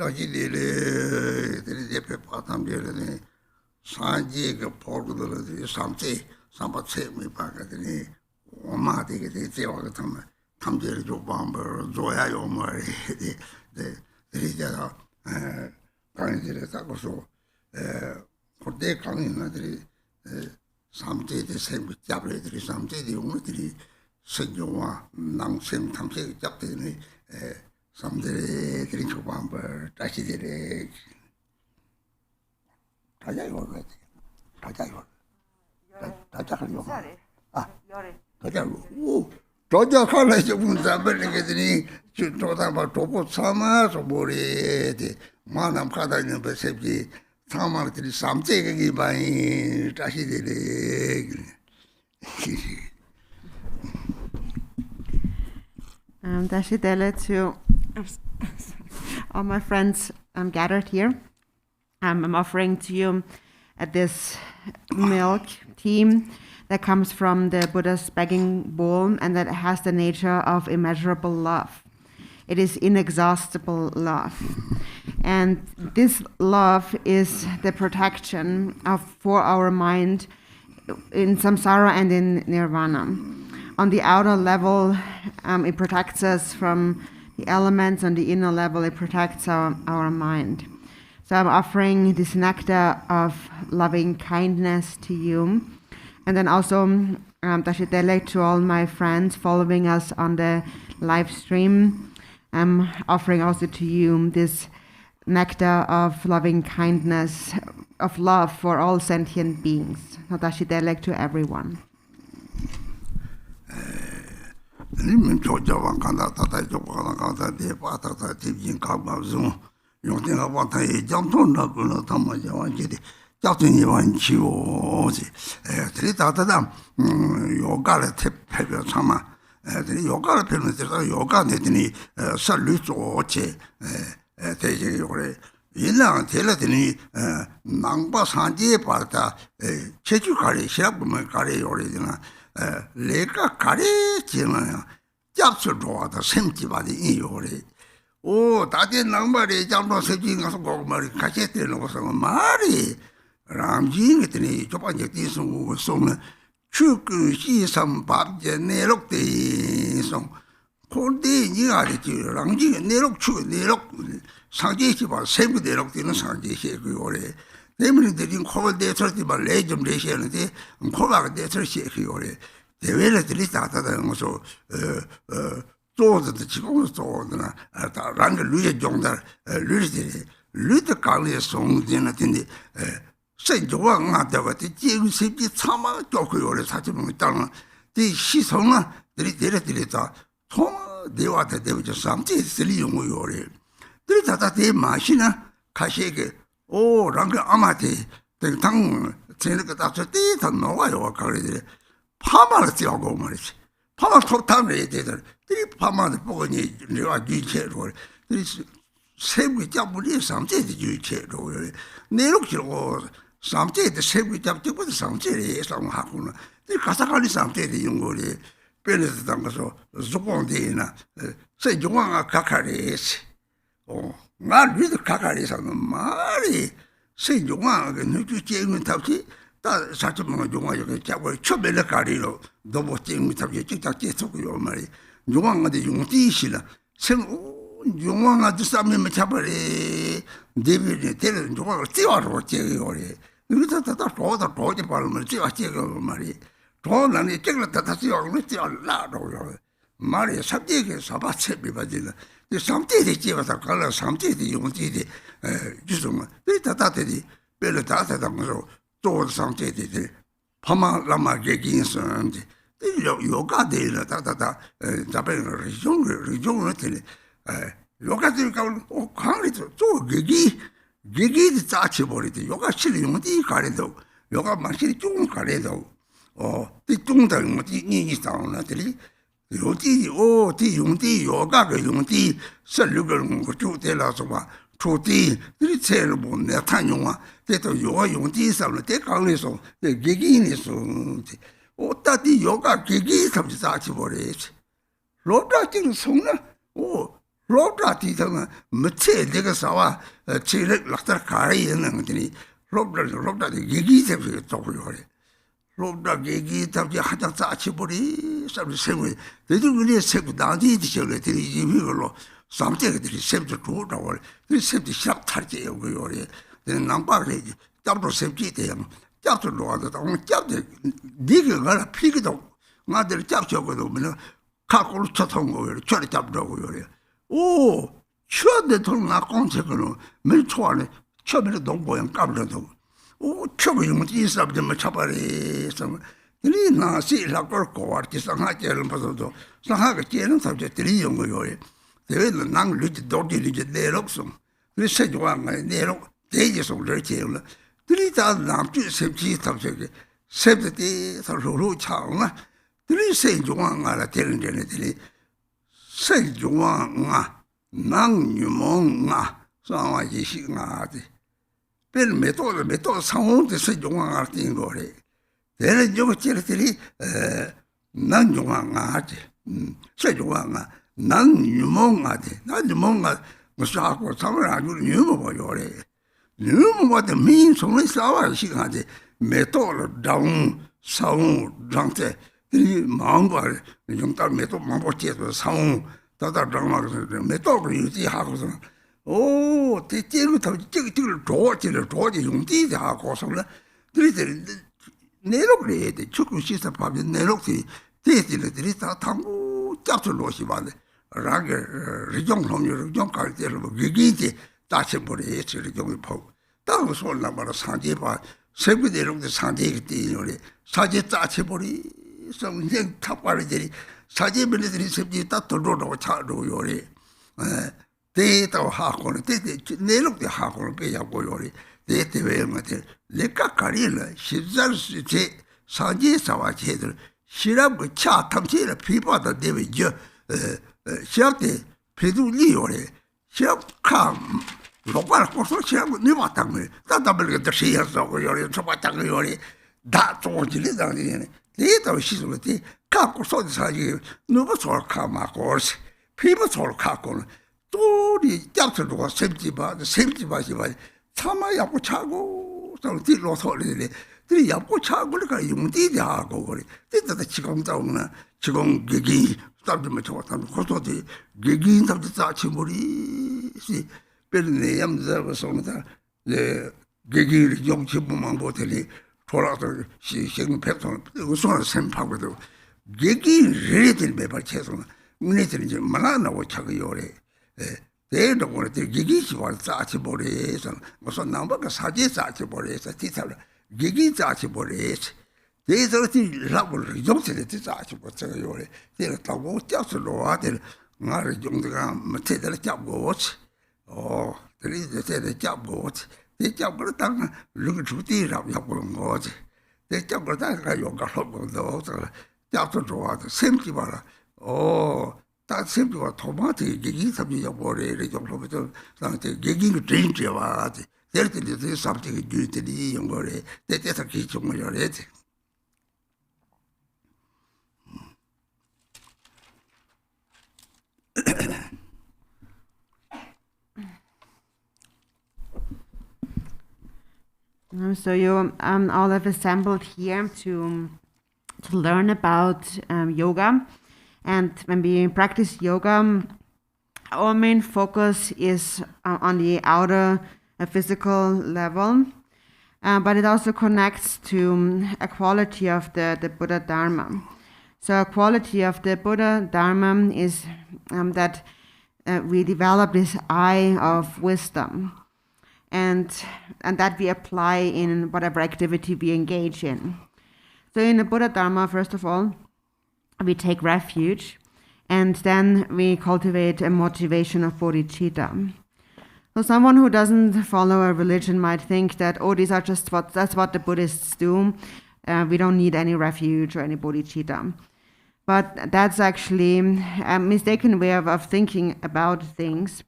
Tajidele, Jeppe Patamjele, Sanji, Portugal, Samse, Sambatse, me Pakatini, Omati, the Ogatam, Tamjel Jobamber, Zoya Yomari, the Rijada, Kanjil Takoso, for they coming, Samte, the same with Jablet, Samte, the only Senua, Nang Sem Tamse, Japtini, Someday, drink of bumper, touch it. Tajayo, Tajayo, Tajayo. Tajayo. Toja College of Munzaberni, should talk about Topo Sama, so Bore, Manam Kada in the safety, Sama, something by Tashi. Tashidele to all my friends gathered here. I'm offering to you this milk tea that comes from the Buddha's begging bowl and that has the nature of immeasurable love. It is inexhaustible love. And this love is the protection for our mind in samsara and in nirvana. On the outer level, it protects us from the elements. On the inner level, it protects our mind. So I'm offering this nectar of loving kindness to you. And then also, Tashitele to all my friends following us on the live stream. I'm offering also to you this nectar of loving kindness, of love for all sentient beings. So Tashitele to everyone. Nim Jojawan Kanda Tata Jopana Kanda de Patata Tibin Kabazum, Yotin Avata, Janton Nakuna Tamajawan, Jatin Yavan Chivo, Tritata, Yoga Tip Pepper Sama, the Yoga Penetration, Yoga Netini, Salute Oche, Tejore, Yilla, Telatini, Nangba Sanji Parta, Chechu Kari, Shapuma Kari original. Leka Kari China, Japsudwa, the same body in your. Oh, that is number, Jambo Sajing of Gomari, Cachete, and was a Mari. Ramjin, Japanese, who was some Chuk, she some Bab, Nerok, the song. Cordy, Yari, Rangi, Nerok, Chu, Nerok, Sanji was same with the Rock in Sanji. Namely, they didn't call the 30 by legend, and call out the 30 or the relatively started and also told the Chicago store at Ranga Louis Jonger, Luther Carly song, dinner in the Saint Joan, there was the James Safety Tama, Tokyo or Saturn Town. The Shisona, the literature, Toma, they were the devil something silly young we the Tata Machina, Kashake. Oh, Ranga Amati, the tongue, Seneca after teeth and no way or carried Pama Tiago Maris. Pama took time later, 3 Pama the Pony, you are due chair or there is same with Japanese something that you chair or Neruk or something the same with Japanese something, some Hakuna. The Kasakali something the young lady, Penis Damaso, Zopondina, say you want a cacaris. Oh. Not with the Kakaris on the Mari. Say you want a new chain Tauti, that such a moment you want to get away, Chobella Carino, double thing with a chicken, your Mary. You want the young Tishila. Say, you want to sum him Chabari, David, tell him you want to see or Cherry. You thought that all the project parliament, Mary. Told and the chicken that I see or loud. Mary, subject is about Sebibadilla. Something they give us a color, something you want to eat. Just the Bella Tata, told something, Pama Lama Gagins, and Yoga de la Tata, Japan region, Yoga de Kali to Gigi, the Tachibority, Yoga Chili, Carido, Yoga Machine, Carido, or the Tunta, Mutini down, Natalie. Yoti, oh, tea, yoga, yunti, Salugan, two tellers of Toti, the terrible, the Tanyuma, that your yunti, some take only so, the gigin is so. Oh, that the yoga gigi of the Sachi for it. Lord, I think sooner. Oh, 로브라 뒤에는 멋체 내가 사와 제일 락터 가리 있는 것들이 로브라 얘기 때문에 또 그래. 로브라 얘기 때문에 하자 짜치버리 참 세고 대중 그게 세고 나한테 저래 들이 이걸로 삼대들이 세도 좋다고 그 세도 시작 탈게요 그거래. 남바를 잡도 세지 돼요. 잡도 놓아도 오늘 잡도 네가 가라 피기도 나들 잡혀고도 뭐 갖고 쳐통 거를 저리 잡더라고 그래. 오, 추한데 돈 나공책으로 매일 초안에 처음에 동보양 까불어도 오, 처음에 뭐 이사람들 뭐 잡아리서 이 나시 라걸 거와르지 상하게를 봐서도 상하게 제는 사람들이 용 거요. 대회는 난 리지 도디 리지 내lok서 그래서 좋아하는 내록 대지서 그렇게요. 들이다 남주 셉지 탑세게 셉지 서로 차오나 들이 세종왕 알아 되는 데들이 세종왕아 낭유몽아 상화지시가지 별 메토드 상호도 세종왕 알tin 거래 내는 저거 찌르들이 낭유몽아지 세종왕아 낭유몽아지 낭유몽아 무슨 하고 상을 아주 유모버요래 유모버도 민송의 싸워 시간지 메토드 다운 상호 장태 이 마음과 용달 메토 마보티에서 상호 다다 장마서 메토를 유지하고서 오 대체부터 저기를 도와지 용띠 하고서는 들이들 내록을 해야 돼. 축구 시스템 밥이 내록이 대들들이 다 탐구 잡수 놓으시면 라게 리정 놈이 리정 갈 때로 기기지 다시 버리 리정을 보고 다음 소리나 말아 상제바 세부 내록도 상제기 때문에 사제 짜치 버리 성생 탑발들이 사제들이 섭지 다 돌로로 차로 요리 데이터 하고는 데이터 내록도 하고는 빼야고 요리 데이터 외에는 내가 가리는 시절시 사제사와 제들 시랍 차 탐지를 비바다 되죠 시합때 배두리 요리 시합카 로발 코스 시합 네바탕 다다블게 더시야서 요리 저바탕 요리 다 좋은지리 당리네 데이터 시술때 갖고 소리사지 누가 저렇게 막고스 피부 저렇게 갖고는 또리 잡서도가 샘지바시바 참아 yap고 차고 또 뒤로 소리들이 들이 yap고 차고니까 용띠디 하고 그래 데이터 지금 나오나 지금 얘기 답좀 좋았다는 것도지 얘기 답도 자치머리 시 별네 염자서는 네 얘기를 용치부만 보더니 돌아서 시행 패턴 우선 샘파고도 얘기를 매발 채소는 문제들이 이제 만나고 차고 요래 대도 그렇게 얘기 시발 싸치 버려서 무슨 남바가 사제 싸치 버려서 뒤살아 얘기 싸치 버려서 대서티 라블 용세를 싸치 버려서 요래 내가 타고 뛰어서 와들 나를 정도가 못해들 잡고 들이 제대 잡고 내 잡고 딱 르그 주디라고 잡고 거지 내 잡고 다가 요가 하고도 잡도 좋아서 샘지 봐라 딱 샘지가 토마토 얘기 sabia 버려를 좀 보면 상태 얘기가 된지 와지 될 때도 sab지 주들이 연거래 때때서 기종을 열어야지 So you all have assembled here to learn about yoga, and when we practice yoga, our main focus is on the outer physical level, but it also connects to a quality of the Buddha Dharma. So a quality of the Buddha Dharma is that we develop this eye of wisdom, and that we apply in whatever activity we engage in. So in the Buddha Dharma, first of all, we take refuge, and then we cultivate a motivation of bodhicitta. So someone who doesn't follow a religion might think that, these are just that's what the Buddhists do. We don't need any refuge or any bodhicitta. But that's actually a mistaken way of thinking about things.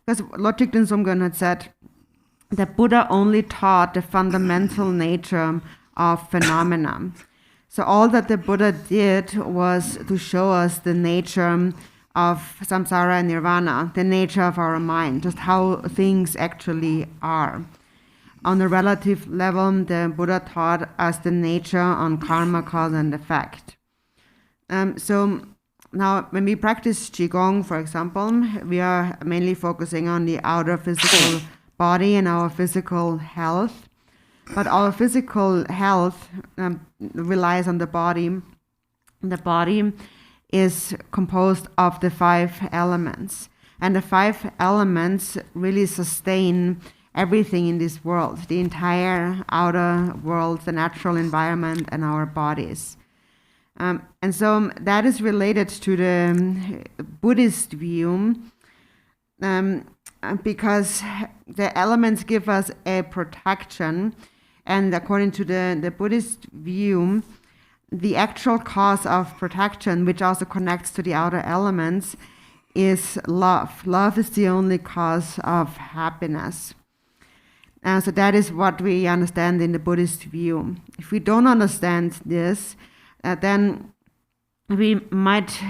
Because Lord Thigden Sumgön had said that Buddha only taught the fundamental nature of phenomena. So all that the Buddha did was to show us the nature of samsara and nirvana, the nature of our mind, just how things actually are. On the relative level, the Buddha taught us the nature on karma, cause and effect. So now when we practice Qigong, for example, we are mainly focusing on the outer physical body and our physical health. But our physical health relies on the body. The body is composed of the 5 elements. And the 5 elements really sustain everything in this world, the entire outer world, the natural environment, and our bodies. And so that is related to the Buddhist view, because the elements give us a protection. And according to the Buddhist view, the actual cause of protection, which also connects to the outer elements, is love. Love is the only cause of happiness. So that is what we understand in the Buddhist view. If we don't understand this, then we might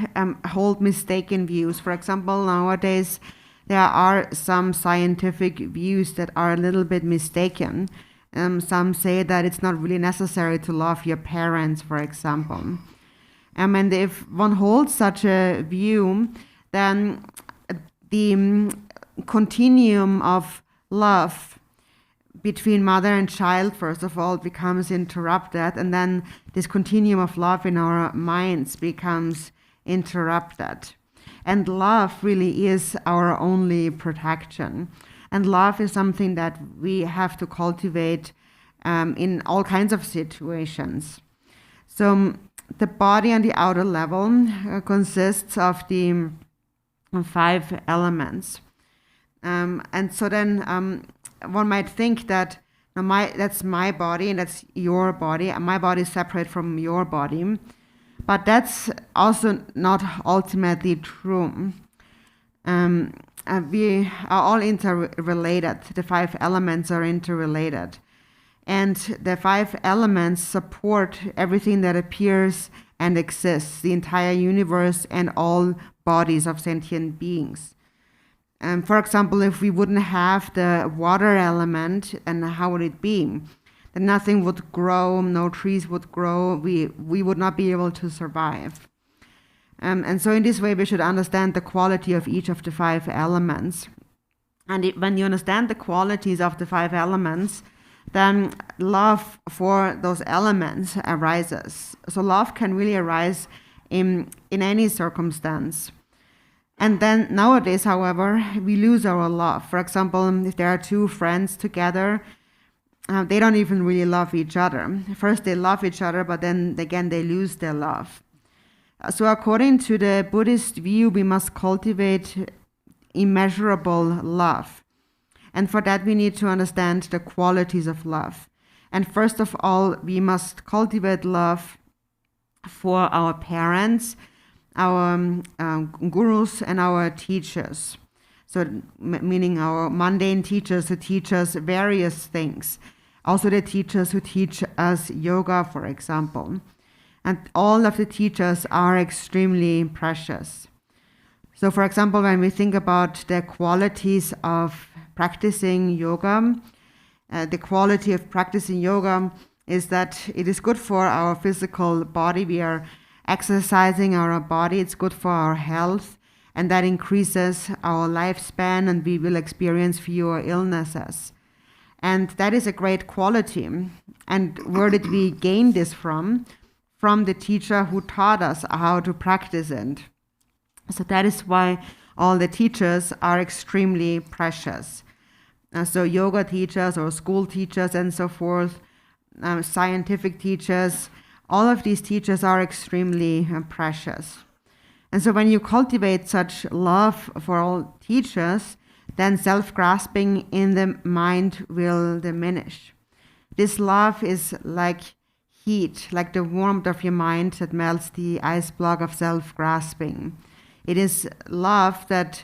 hold mistaken views. For example, nowadays there are some scientific views that are a little bit mistaken. Some say that it's not really necessary to love your parents, for example. And if one holds such a view, then the continuum of love between mother and child, first of all, becomes interrupted, and then this continuum of love in our minds becomes interrupted. And love really is our only protection. And love is something that we have to cultivate in all kinds of situations. So the body on the outer level consists of the 5 elements. And so then one might think that that's my body and that's your body, and my body is separate from your body. But that's also not ultimately true. We are all interrelated. The 5 elements are interrelated. And the 5 elements support everything that appears and exists, the entire universe and all bodies of sentient beings. For example, if we wouldn't have the water element, and how would it be? Then nothing would grow, no trees would grow, we would not be able to survive. And so in this way, we should understand the quality of each of the 5 elements. And when you understand the qualities of the 5 elements, then love for those elements arises. So love can really arise in any circumstance. And then nowadays, however, we lose our love. For example, if there are 2 friends together, they don't even really love each other. First they love each other, but then again they lose their love. So according to the Buddhist view, we must cultivate immeasurable love. And for that we need to understand the qualities of love. And first of all, we must cultivate love for our parents, our gurus, and our teachers. So meaning our mundane teachers who teach us various things. Also the teachers who teach us yoga, for example. And all of the teachers are extremely precious. So for example, when we think about the qualities of practicing yoga, the quality of practicing yoga is that it is good for our physical body. We are exercising our body. It's good for our health, and that increases our lifespan, and we will experience fewer illnesses. And that is a great quality. And where did we gain this from? From the teacher who taught us how to practice it. So that is why all the teachers are extremely precious. So yoga teachers or school teachers and so forth, scientific teachers, all of these teachers are extremely precious. And so when you cultivate such love for all teachers, then self-grasping in the mind will diminish. This love is like heat, like the warmth of your mind that melts the ice block of self-grasping. It is love that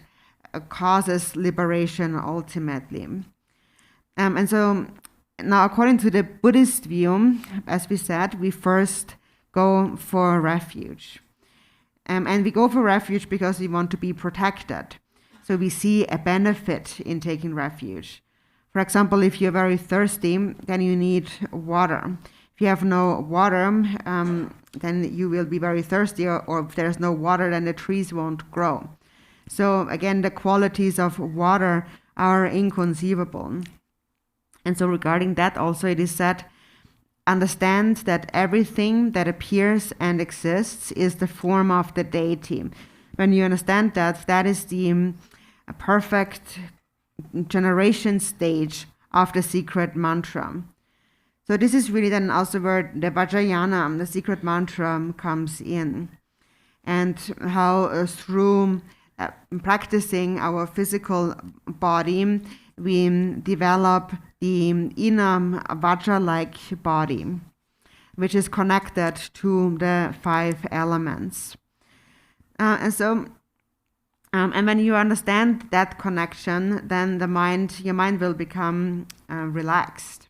causes liberation ultimately. And so now, according to the Buddhist view, as we said, we first go for refuge. And we go for refuge because we want to be protected. So we see a benefit in taking refuge. For example, if you're very thirsty, then you need water. If you have no water, then you will be very thirsty, or if there's no water, then the trees won't grow. So again, the qualities of water are inconceivable. And so regarding that also it is said, understand that everything that appears and exists is the form of the deity. When you understand that, that is the perfect generation stage of the secret mantra. So this is really then also where the Vajrayana, the secret mantra, comes in. And how through practicing our physical body, we develop the inner Vajra-like body, which is connected to the 5 elements. And when you understand that connection, then your mind will become relaxed.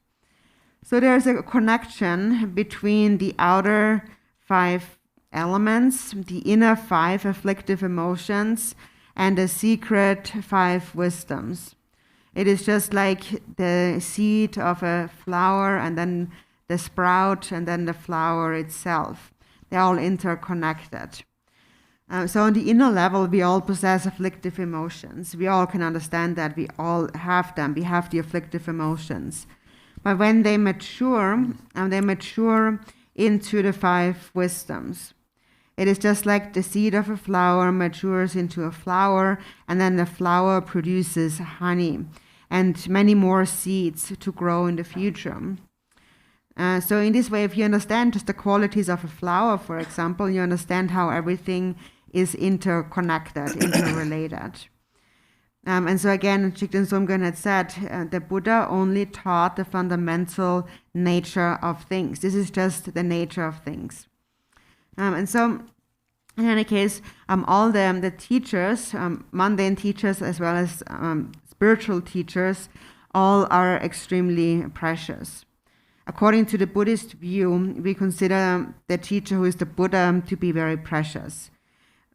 So there's a connection between the outer 5 elements, the inner 5 afflictive emotions, and the secret 5 wisdoms. It is just like the seed of a flower, and then the sprout, and then the flower itself. They're all interconnected. So on the inner level, we all possess afflictive emotions. We all can understand that. We all have them. We have the afflictive emotions. But when they mature into the 5 wisdoms. It is just like the seed of a flower matures into a flower, and then the flower produces honey and many more seeds to grow in the future. So in this way, if you understand just the qualities of a flower, for example, you understand how everything is interconnected, interrelated. And so again, Jigten Sumgön had said, the Buddha only taught the fundamental nature of things. This is just the nature of things. And so, in any case, all the teachers, mundane teachers as well as spiritual teachers, all are extremely precious. According to the Buddhist view, we consider the teacher who is the Buddha to be very precious.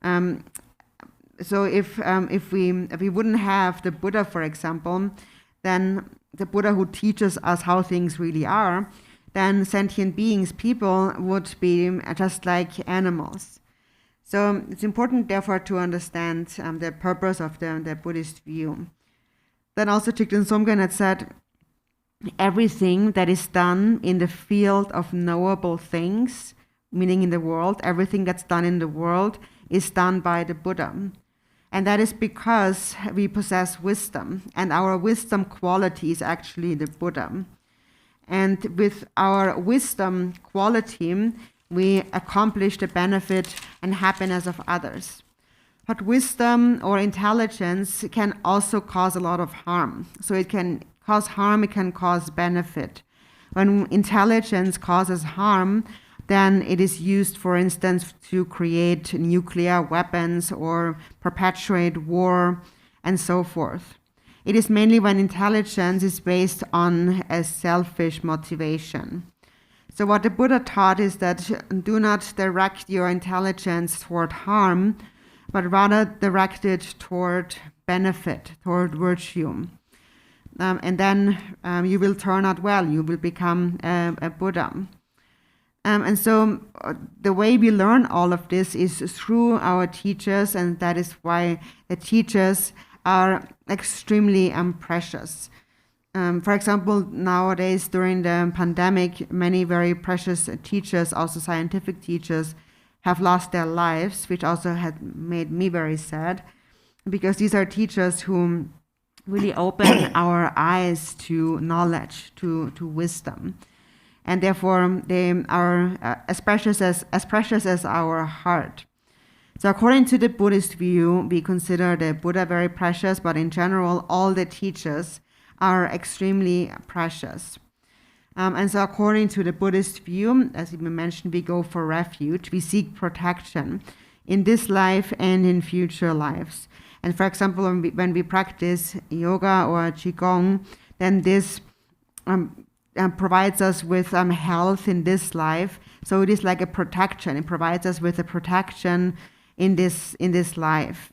So if we wouldn't have the Buddha, for example, then the Buddha who teaches us how things really are, then sentient beings, people, would be just like animals. So it's important, therefore, to understand the purpose of the Buddhist view. Then also Jigten Sumgön had said, everything that is done in the field of knowable things, meaning in the world, everything that's done in the world is done by the Buddha. And that is because we possess wisdom, and our wisdom quality is actually the Buddha. And with our wisdom quality, we accomplish the benefit and happiness of others. But wisdom or intelligence can also cause a lot of harm. So it can cause harm, it can cause benefit. When intelligence causes harm, then it is used, for instance, to create nuclear weapons or perpetuate war and so forth. It is mainly when intelligence is based on a selfish motivation. So what the Buddha taught is that do not direct your intelligence toward harm, but rather direct it toward benefit, toward virtue. And then you will turn out well, you will become a Buddha. And so the way we learn all of this is through our teachers, and that is why the teachers are extremely precious. For example, nowadays during the pandemic, many very precious teachers, also scientific teachers, have lost their lives, which also had made me very sad, because these are teachers who really open our eyes to knowledge, to wisdom. And therefore, they are as precious as our heart. So according to the Buddhist view, we consider the Buddha very precious, but in general, all the teachers are extremely precious. And so according to the Buddhist view, as we mentioned, we go for refuge. We seek protection in this life and in future lives. And for example, when we practice yoga or qigong, then this provides us with health in this life. So it is like a protection. It provides us with a protection in this life.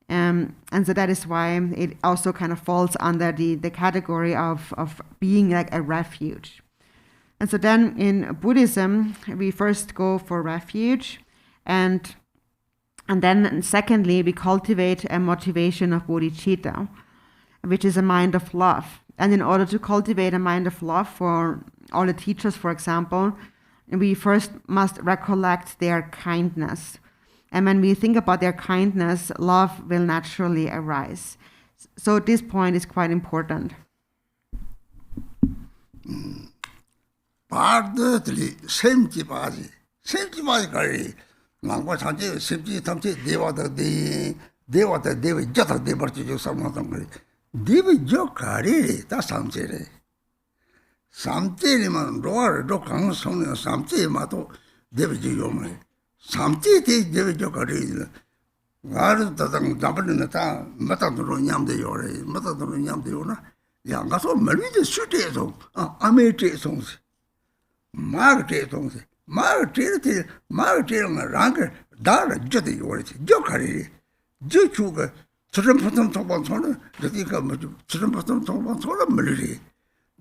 And so that is why it also kind of falls under the category of being like a refuge. And so then in Buddhism, we first go for refuge, and then secondly, we cultivate a motivation of bodhicitta, which is a mind of love. And in order to cultivate a mind of love for all the teachers, for example, we first must recollect their kindness. And when we think about their kindness, love will naturally arise. So this point is quite important. 바르들이 샘지바지 가리 망고 산지 샘지 탐지 대와다 대위 저다 대버지 상마던 거리 대위 저 가리 다 삼제래 삼제리만 로아를 로 강성의 삼제마도 대위 요매 삼제 대위 저 가리 가르 다당 잡는 다 맞다도로 냠대 요래 맞다도로 냠대 요나 양가서 멀리도 수대서 아메테 송스 마르테 송스 마르테르 랑게 다라 저대 요래지 저 가리 저 추가 저런 통반 손은 저기가 뭐 저런 통반 손은 멀리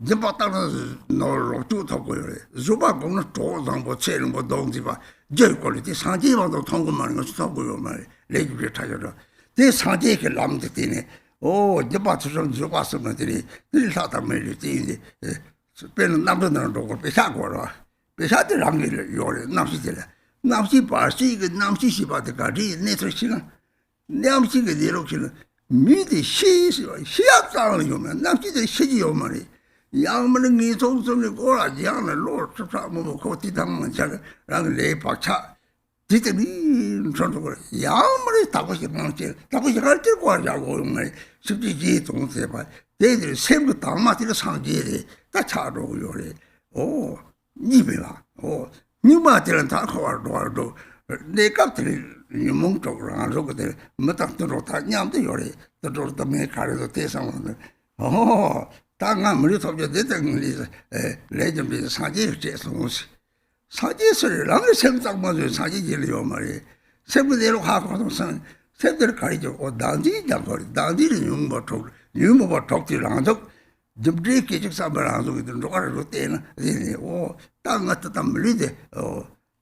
저바다는 노로 주도고요 조바 공는 도장 뭐 체는 뭐 동지바 저 꼴이 상지마도 통금하는 거 주도고요 말 레기를 타져라 대 상지에 남들이네 오 저바처럼 조바스면들이 일사다 멀리지 배는 남들은 로고 배사고라 배사들 랑기를 요래 남시들 남시 바시 그 남시 시바드까지 내서시는 남시가 이렇게는 미리 시야장을 요면 남시들 시지요 말이 양문은 이 송송이 고라지 않는 로트사 뭐 고티당만 잘 랑레 박차 디들이 저도 양문이 다고시 망치 다고시 갈때 고라자고 말 쉽지 동세 봐 대들 세부 당마들 상지에 다 차로 요래 오 니베라 오 니마들은 다 거와도 내가들이 몽쪽으로 안 저거들 못닥도록 다 냠도 요래 또 때문에 가려도 대상은 당한 물이 섭제 됐던 레전드 사지 제송스 사지를 랑을 생각만 사지질이요 말이 세부대로 하고선 세들 가리죠 단지 잡거리 단지는 유모버 톡지랑적 접지 계직사버랑서 이들 로가로 때는 오 땅같다 물리데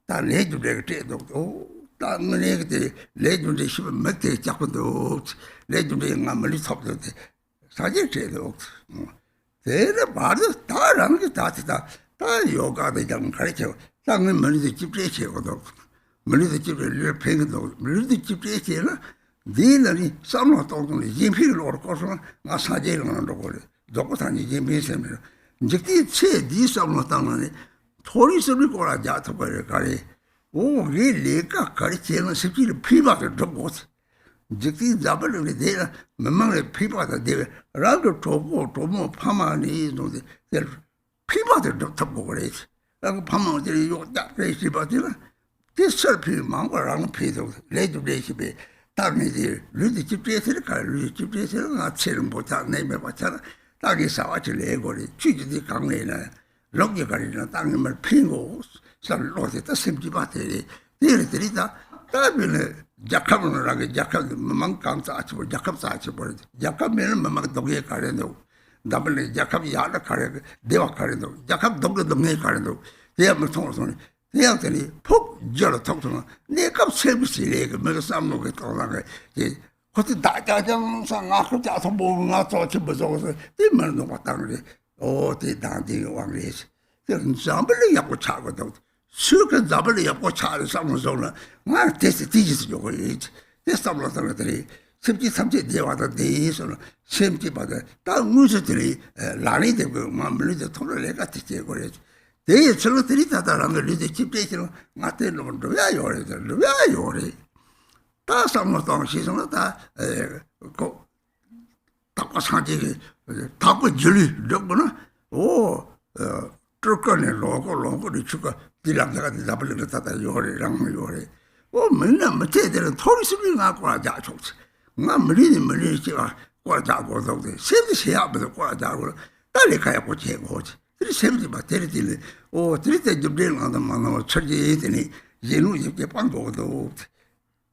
다 레주데 때도 땅문에 그때 레주데 싶으면 몇대 잡고도 레주데 가물리 섭도 사지 제도 대래 말도 다라는 게 다다 요가도 좀 가르쳐 땅은 머리도 집제체거든 머리도 집을 팽도 머리도 집제체는 니는 삼로 동동이 임피를 얻고서 나 사제를 하는 거래 저거다니 임피세면 이제 니 삼로 땅은 토리스를 거라자 더버려 가리 오 리가 가르치는 스킬을 피바를 좀 직진 잡으려고 내가 몇만에 피바다 내가 라도 도모 파마니 노데 피바들 덮고 그래지 라고 파마들이 요딱 레시 바디라 디설피 망고랑 피도 레도 레시베 다니지 루디 집에서 루디 집에서 아체는 보다 내면 봤잖아 딱이 사와지 레고리 취지디 강내나 럭여가리나 땅을 피고 살로데다 심지바들이 내리들이다 다음에 자카문을 하게 자카도 망강 싸치고 자카 싸치고 자카면은 막 독에 가려도 나블레 자카이 야라 가려 대와 가려도 자카 독도 동네 가려도 대야면 통통이 대야들이 폭 저러 통통 내가 세부시래 그 내가 삼노게 떠나게 이 그때 다자정상 아그 자서 뭐가 저 집어서 대만 너 왔다 그래 대단히 왕래시 그런 잠블레 약고 차거든 수그 잡을 yap고 차를 삼으서는 막 대세 뒤지서 요거지 대삼로들이 심지 삼지 대화도 대해서는 심지 받아 딱 무서들이 라니 되고 마음을도 통을 내가 듣게 그래지 대에 저들이 다다라는 걸 이제 집대처럼 맞대는 건 왜 요래 다 삼로동 시선은 다 딱 사지 딱 줄이 되거나 트럭에 로고를 추가 디랑다가 잡으려고 다다 요래랑 요래 맨날 못해들은 토리스를 갖고 와자 좋지 나 머리가 꽂아고 도데 샘지 해야부터 꽂아고 빨리 가야고 제거지 그 샘지 막 데리들 드리테 좀 되는 거는 만나 처리했더니 얘는 이렇게 빵도도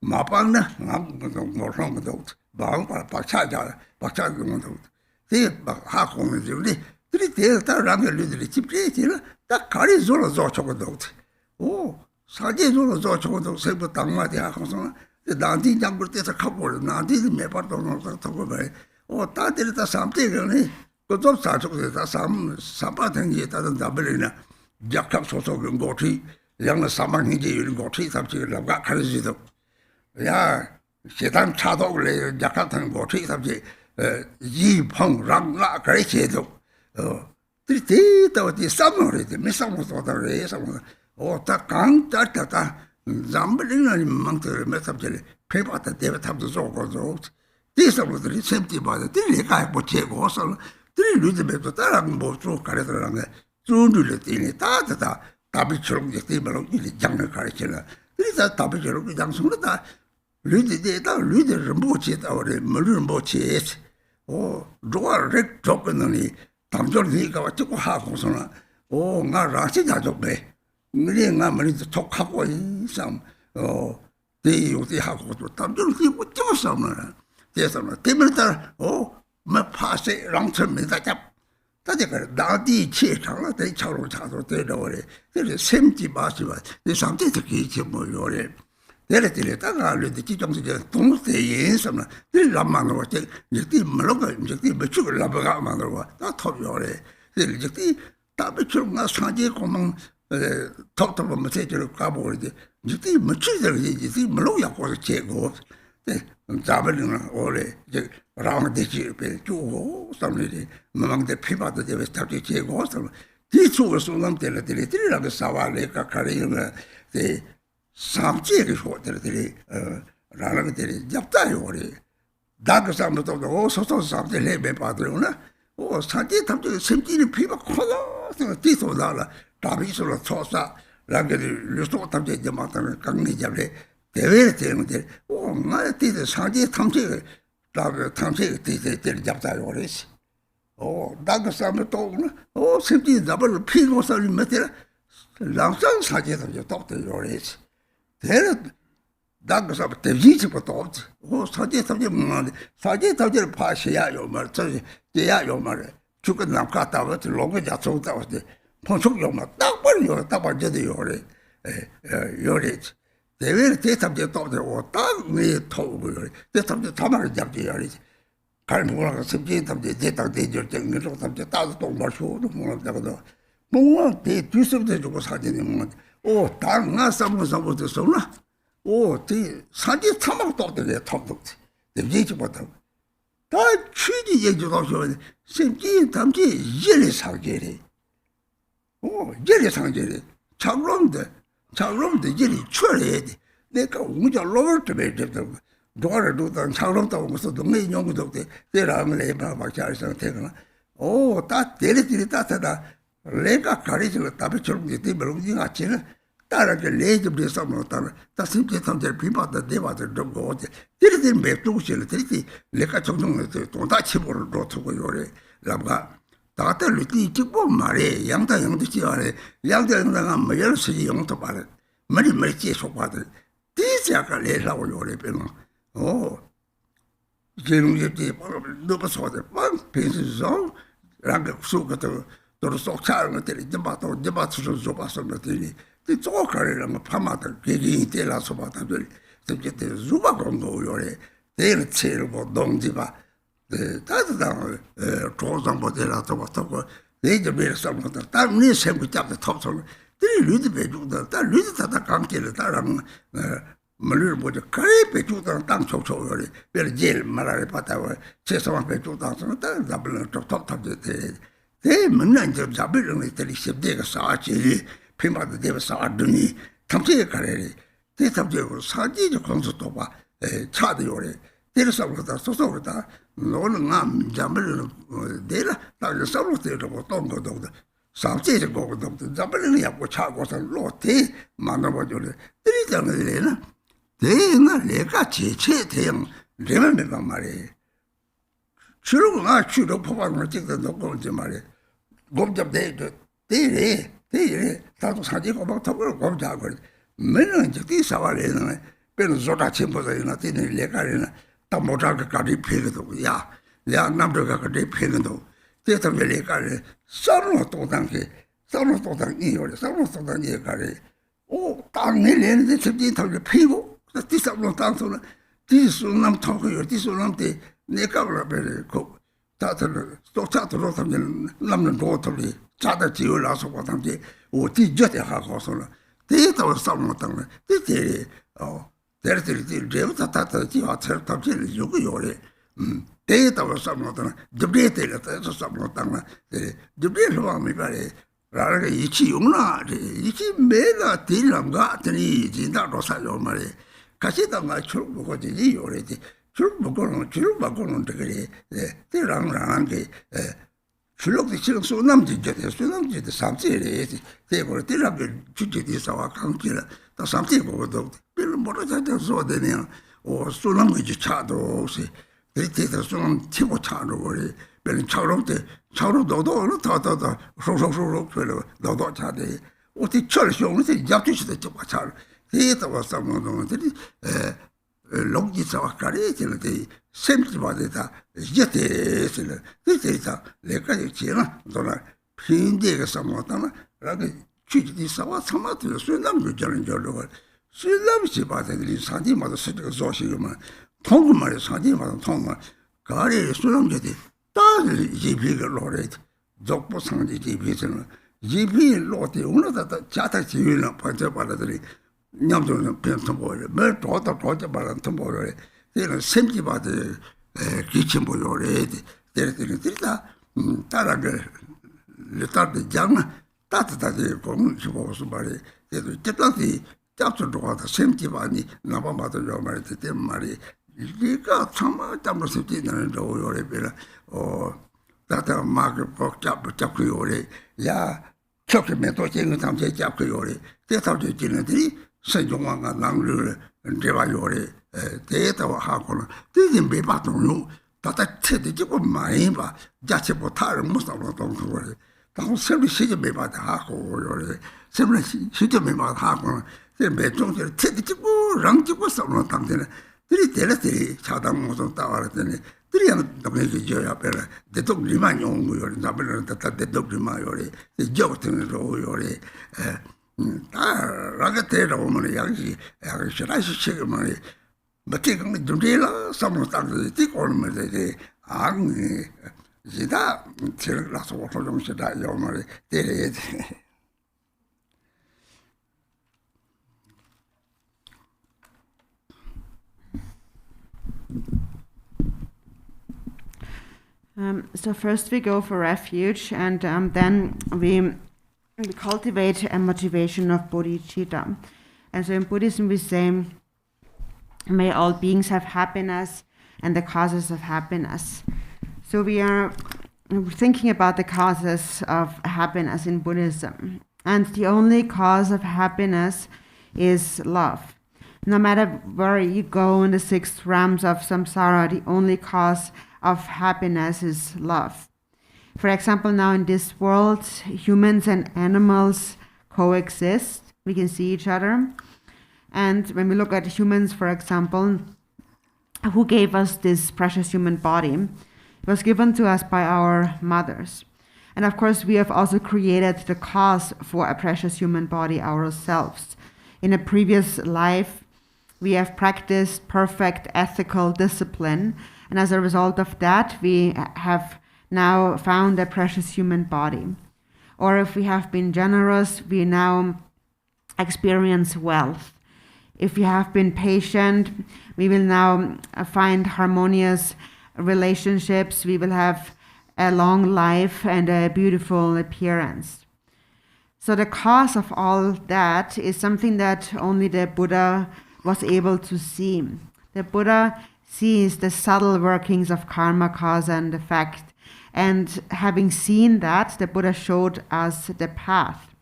마방나 뭐랑 것도 방바 박차가 것도 막 하고는 저기 들이 대다라는 애들이 집제지라 딱 가리 zor로 저거도 오 사제 zor로 저거도 세부 당마대 하고서 나한테 장볼 때서 가고 나한테 매발도 놓고 오 다들 다 삼대거네 그좀 사족도 다 삼바든지 다른 잡으려나 약합 소속은 거치 양의 사망인지 이런 거치 잡지를 가 가르치도 야 세상 차도 그래 약합한 거치 잡지 이펑랑라 가르치도 들이대도 삼노래 미상모도 다래 삼모 오다 강다다다 잠블링이 망들 메sab들 페바다 데바탑도 저거죠 디서들이 샘티 바다 들이가 보체고서 들이 루즈베도 따라는 뭐좀 가르더라는 게 준줄을 뛰니 따다다 답이처럼 이제 말로 이 장을 가르치라 그래서 답이처럼 장송다 루즈데다 루즈를 못치다 우리 물을 못치 오 로아렉 조건이 담절이가 왔고 하고서는 나 라시 가족배 우리가 머리도 톡하고 있삼 대요대 하고 또 담절이 못 잡았으면 대서는 때문에 따라 뭐 파세 랑처입니다 잡 다들 나디 체장을 대 차로 차도 되려래 그래서 샘지 마시바 이 상태도 기체 뭐 요래 내려들다가 알려도 기종서 동세에 있으면 늘 남만으로 이제 물어가 이제 매축을 나버가 만으로 다 톱요래 이제 답이처럼 나 사제 고만 톱톱 메시지를 가보는데 이제 매축을 이제 물어야 고서 제고 잡으려는 오래 이제 라운드지 배주고 삼리리 망대 피바도 되게 스타트 제고 삼 뒤쪽을 쏘는 데들이라고 사와래가 가리는 데 삼지의 소들이 라랑들이 잡다요 우리 다그 사람도 소소 사람들 해배 받으려나 산지 탐지 심지는 피가 커서 뒤서 나라 다비서로 초사 라게를 루소 탐지 이제 막다는 강리 잡래 대회를 되는데 나 뒤에 산지 탐지 다그 탐지 뒤에 잡다요 그랬어 다그 사람도 심지 잡을 피고 살이 몇이라 랑상 사지도 또 그랬어 대를 당겨서 대지지부터 없지. 사제 뭐는데 사제 tab지를 파셔야 요말 저기 돼야 요말 죽은 남갔다 와서 로그 잡서다 왔대. 본속 요말 딱 버려 딱 버려도 요래. 요래. 대외를 대탑제 또 딱위 토고 요래. 대탑제 타마를 잡지 요래. 갈모가 습지 tab제 대탑 대절 정도 tab제 따도 또 마셔도 뭐라고도 뭔가 대 뒤서부터 주고 사진이 뭐 당나 삼고서부터 쏘나 대 사지 타막도 되게 탑독지 되지 못하고 다 취지 얘기도 하셔 심지 담지 예리 상계리 예리 상계리 장롱데 예리 처리해 돼 내가 우자 로버트 베이저도 도와도 장롱도 무슨 동네 연구도 돼 내라면 해봐 막 잘해서 되거나 다 데리들이 따다다 내가 가르치는 답이처럼 이제 물론이 같지는 따라게 레이즈를 써면 따라 다 심지 탐제 비바다 대바들 좀 거지 데리들 매주실 데리디 내가 정정을 또 다치보를 놓고 요래 라가 다들 이 직보 말에 양다양도 지어래 양다양다가 뭐 열심히 영도 말해 머리 계속 받을 디자가 내라고 요래 빼는 제농제지 너버서들 빵 펜스죠 라가 수고도 또 속차는 것들이 이제 봐서 줘봤었는데 이 쪼가리랑 파마들 개개인 때라서 봐다들 저게 주바 공도 요래 대를 체를 뭐 동지바 다들 조상 모델라서 왔고 내가 매서 뭐다 땅이 생고 잡다 톱sol 들이 루드 배주다 다 루드 다다 관계를 따라는 말을 보자 가리 배주다 땅 촉촉 요래 별 제일 말을 받아와 최소한 배주다 다 잡을 톱톱 대 맨날 이제 잡으려는 애들이 십대가 사지 피마도 되면 사더니 탐지에 가래리 대 탐지고 사지죠 공수도 봐 차도 요래 데려서부터 소소부터 너는 남 잡으려는 데라 나를 서로 데려고 또 거도 삼지에 거도 잡으려는 약고 차고서 로테 만나봐줘래 데리자는 대나 내가 제체 대형 내가 말이야 주로 주로 포방을 찍다 놓고 이제 말이야 곰잡 대래 다도 사지 고막 턱을 곰잡고 맨날 이제 사와래는 变成做大进步的人了，这里两个人呢，到某这个搞的偏个多呀，两那么这个搞的偏个多，这他们两个人上了多当的，上了多当你有的，上了多当你个人，哦，当年连的曾经他们配过，那第三轮当中呢，第四轮他们讨个有，第四轮的那个那边的可。他都差不多，他们那么多头里，差的只有老师我他们我第一点还告诉了，第一道上了当了，这哦，这人他计划车他这里有个有的，第一道上了当了，就别对了，这上了当了，就别说话没办法，那个一起用了，一起没了，第两个这里已经到多少有嘛的，可是当我出不过这里有的。주로 먹고는 되게 때랑 게 주력도 실은 소남지죠. 소남지도 삼지에 대고 때라게 주지디 사와 강지라 다 삼지 보고도 별로 모르자도 소되네요. 소남지 차도 혹시 데이터 소남 치고 차로 거리 별로 차로 너도 더더 소소소소 별로 너도 차대. 어디 철쇼는 잡지시도 좀 차로. 데이터가 삼는데 롱기서 가리지는데 샘지바데다 이제테스는 그때다 내가 지나 너나 핀데가 삼았다나 라게 취지디 사와 삼아도 수남도 저런 저러고 수남시 바데들이 사디마다 쓰고 조시고만 통금말에 사디마다 통말 가리 수남제디 다들 지비가 로레 적보 상지 지비에서는 지비 로데 오늘다 자타 지위는 번쩍 냠도는 변통보래 뭘 도다 바람 통보래 얘는 샘지바데 기침 보여래 데르데르다 따라게 레타데 장 따뜻하게 공부 보고서 말이 얘도 뜻다지 잡초도 하다 샘지바니 나바마도 요 말이 때 말이 이가 참아 담으서 뛰는 거요래 베라 다다 마그 잡고 요래 야 척면 또 지는 담제 잡고 요래 대타도 지는들이 선종왕과 낭르를 제가 요래 데이터와 하고는 되게 매바동요 다다 체대지고 많이 봐 자체 못하는 무서워 동서를 당 서비스 매바다 하고 요래 서비스 시제 매바다 하고는 제 매종들 체대지고 랑지고 서는 당대는 들이 데려들이 차당 모습 따와라더니 들이는 너네게 줘야 빼라 대독 리만 용 요래 나버는 다다 대독 리만 요래 저 같은 거 요래 라게 되려면 양시 라시 책임을 맞게 그 준비라 삼로당이 뛰고는 되게 안 이다 제일 라서 좀 시다 요말에 되게 So first we go for refuge, and then we cultivate a motivation of bodhicitta. And so in Buddhism we say, may all beings have happiness and the causes of happiness. So we are thinking about the causes of happiness in Buddhism. And the only cause of happiness is love. No matter where you go in the 6 realms of samsara, the only cause of happiness is love. For example, now in this world, humans and animals coexist. We can see each other. And when we look at humans, for example, who gave us this precious human body? It was given to us by our mothers. And of course, we have also created the cause for a precious human body ourselves. In a previous life, we have practiced perfect ethical discipline. And as a result of that, we have now found a precious human body. Or if we have been generous, we now experience wealth. If we have been patient, we will now find harmonious relationships. We will have a long life and a beautiful appearance. So the cause of all that is something that only the Buddha was able to see. The Buddha sees the subtle workings of karma, cause and effect. And having seen that, the Buddha showed us the path.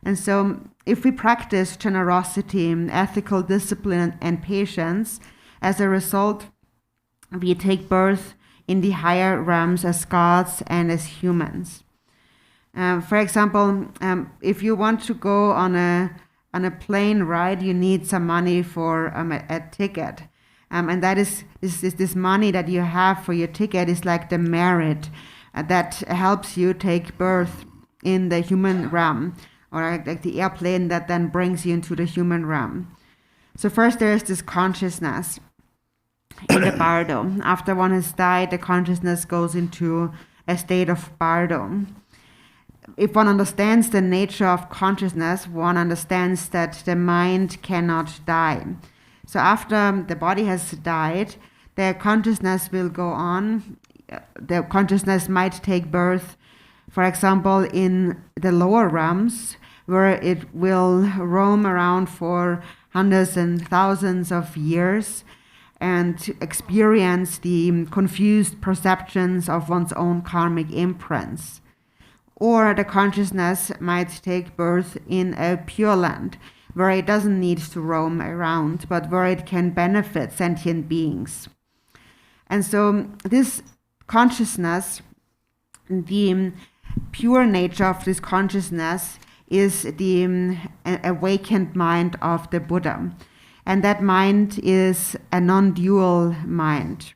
And so if we practice generosity, ethical discipline, and patience, as a result, we take birth in the higher realms as gods and as humans. For example, if you want to go on a on a plane ride, you need some money for a ticket. And that is this money that you have for your ticket is like the merit that helps you take birth in the human realm, or like the airplane that then brings you into the human realm. So first there is this consciousness in the bardo. After one has died, the consciousness goes into a state of bardo. If one understands the nature of consciousness, one understands that the mind cannot die. So after the body has died, the consciousness will go on. The consciousness might take birth, for example, in the lower realms, where it will roam around for hundreds and thousands of years and experience the confused perceptions of one's own karmic imprints. Or the consciousness might take birth in a pure land, where it doesn't need to roam around, but where it can benefit sentient beings. And so this consciousness, the pure nature of this consciousness, is the awakened mind of the Buddha. And that mind is a non-dual mind.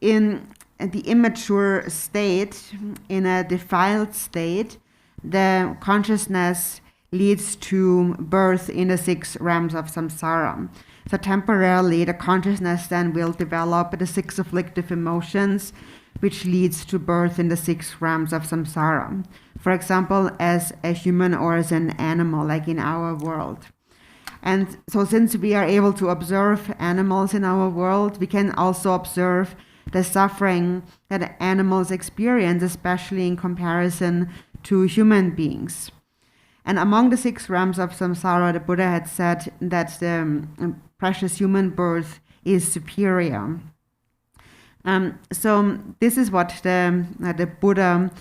In the immature state, in a defiled state, the consciousness leads to birth in the 6 realms of samsara. So temporarily, the consciousness then will develop the 6 afflictive emotions, which leads to birth in the 6 realms of samsara. For example, as a human or as an animal, like in our world. And so since we are able to observe animals in our world, we can also observe the suffering that animals experience, especially in comparison to human beings. And among the 6 realms of samsara, the Buddha had said that the precious human birth is superior. So this is what the Buddhas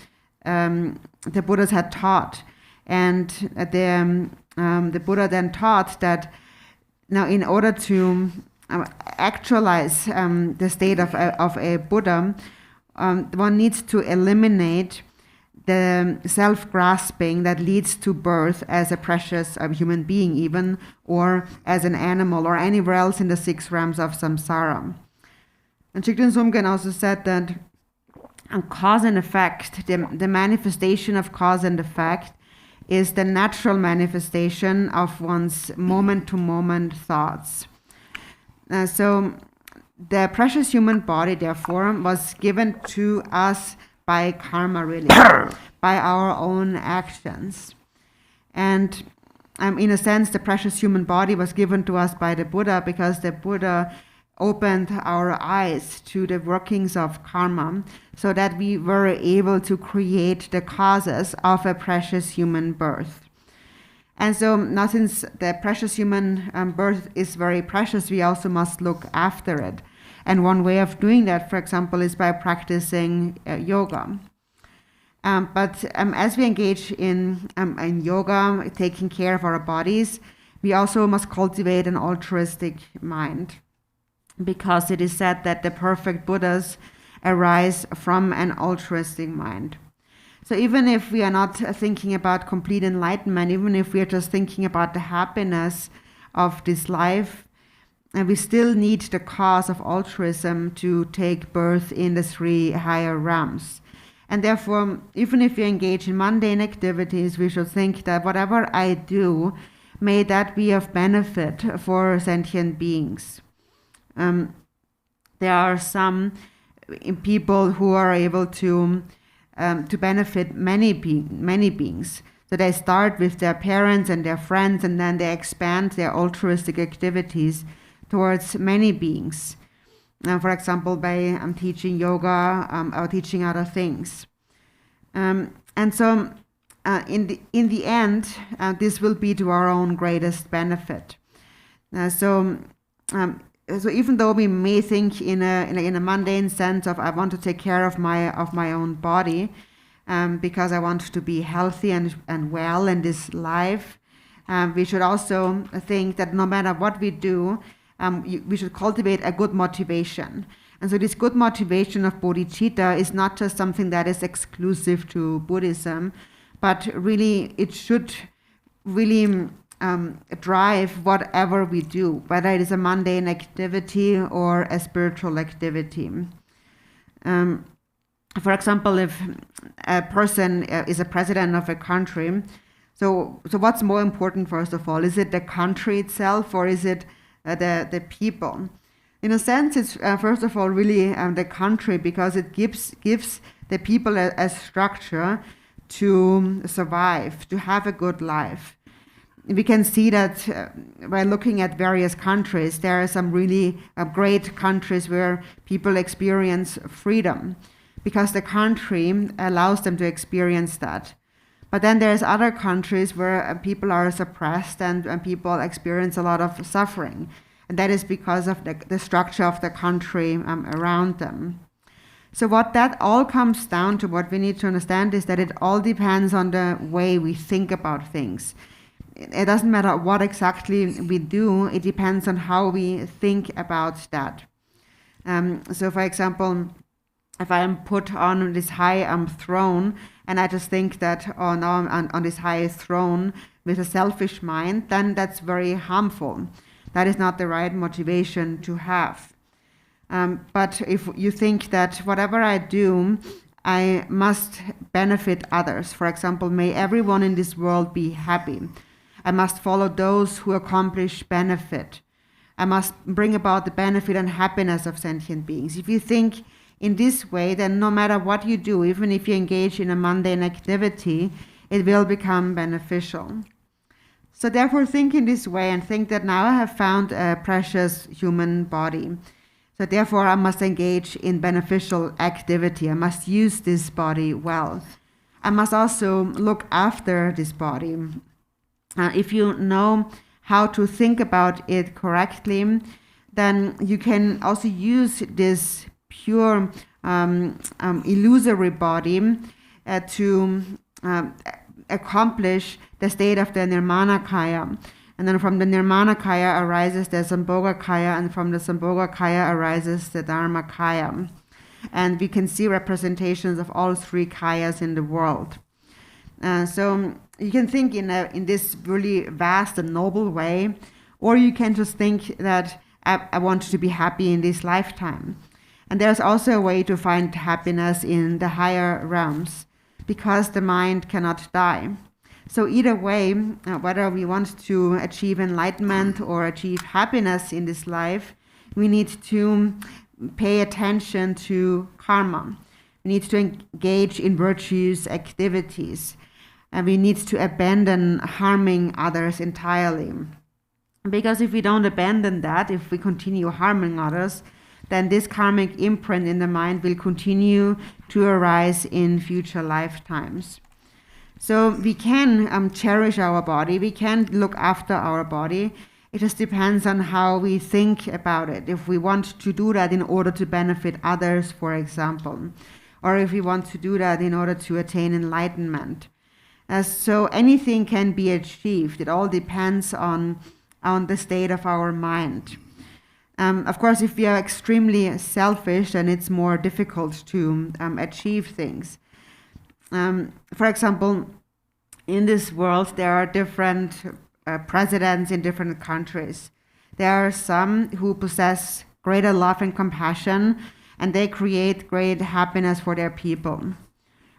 had taught, and the Buddha then taught that now, in order to actualize the state of a Buddha, one needs to eliminate the self-grasping that leads to birth as a precious human being even, or as an animal, or anywhere else in the 6 realms of samsara. And Thich Nhat Hanh also said that cause and effect, the manifestation of cause and effect, is the natural manifestation of one's moment-to-moment thoughts. So the precious human body, therefore, was given to us by karma, really, by our own actions. And in a sense, the precious human body was given to us by the Buddha, because the Buddha opened our eyes to the workings of karma, so that we were able to create the causes of a precious human birth. And so now, since the precious human birth is very precious, we also must look after it. And one way of doing that, for example, is by practicing yoga. But as we engage in yoga, taking care of our bodies, we also must cultivate an altruistic mind, because it is said that the perfect Buddhas arise from an altruistic mind. So even if we are not thinking about complete enlightenment, even if we are just thinking about the happiness of this life, and we still need the cause of altruism to take birth in the 3 higher realms. And therefore, even if we engage in mundane activities, we should think that whatever I do, may that be of benefit for sentient beings. There are some people who are able to benefit many beings. So they start with their parents and their friends, and then they expand their altruistic activities towards many beings. For example, by teaching yoga or teaching other things. And so in the end, this will be to our own greatest benefit. So even though we may think in a mundane sense of I want to take care of my own body, because I want to be healthy and well in this life, we should also think that no matter what we do, we should cultivate a good motivation. And so this good motivation of bodhicitta is not just something that is exclusive to Buddhism, but really it should really drive whatever we do, whether it is a mundane activity or a spiritual activity. For example, if a person is a president of a country, so what's more important, first of all? Is it the country itself, or is it the people? In a sense, it's first of all really the country, because it gives the people a structure to survive, to have a good life. We can see that by looking at various countries, there are some really great countries where people experience freedom, because the country allows them to experience that. But then there's other countries where people are suppressed and people experience a lot of suffering. And that is because of the structure of the country around them. So what that all comes down to, what we need to understand, is that it all depends on the way we think about things. It doesn't matter what exactly we do, it depends on how we think about that. So for example, if I am put on this high throne, and I just think that, oh, now I'm on this high throne with a selfish mind, then that's very harmful. That is not the right motivation to have. But if you think that whatever I do, I must benefit others. For example, may everyone in this world be happy. I must follow those who accomplish benefit. I must bring about the benefit and happiness of sentient beings. If you think in this way, then no matter what you do, even if you engage in a mundane activity, it will become beneficial. So therefore, think in this way and think that now I have found a precious human body. So therefore, I must engage in beneficial activity. I must use this body well. I must also look after this body. If you know how to think about it correctly, then you can also use this pure illusory body to accomplish the state of the Nirmanakaya. And then from the Nirmanakaya arises the Sambhogakaya, and from the Sambhogakaya arises the Dharmakaya. And we can see representations of all three kayas in the world. So you can think in this really vast and noble way, or you can just think that I want to be happy in this lifetime. And there's also a way to find happiness in the higher realms, because the mind cannot die. So either way, whether we want to achieve enlightenment or achieve happiness in this life, we need to pay attention to karma. We need to engage in virtuous activities. And we need to abandon harming others entirely. Because if we don't abandon that, if we continue harming others, then this karmic imprint in the mind will continue to arise in future lifetimes. So we can cherish our body, we can look after our body. It just depends on how we think about it. If we want to do that in order to benefit others, for example, or if we want to do that in order to attain enlightenment. So anything can be achieved. It all depends on the state of our mind. Of course, if we are extremely selfish, then it's more difficult to achieve things. For example, in this world, there are different presidents in different countries. There are some who possess greater love and compassion, and they create great happiness for their people.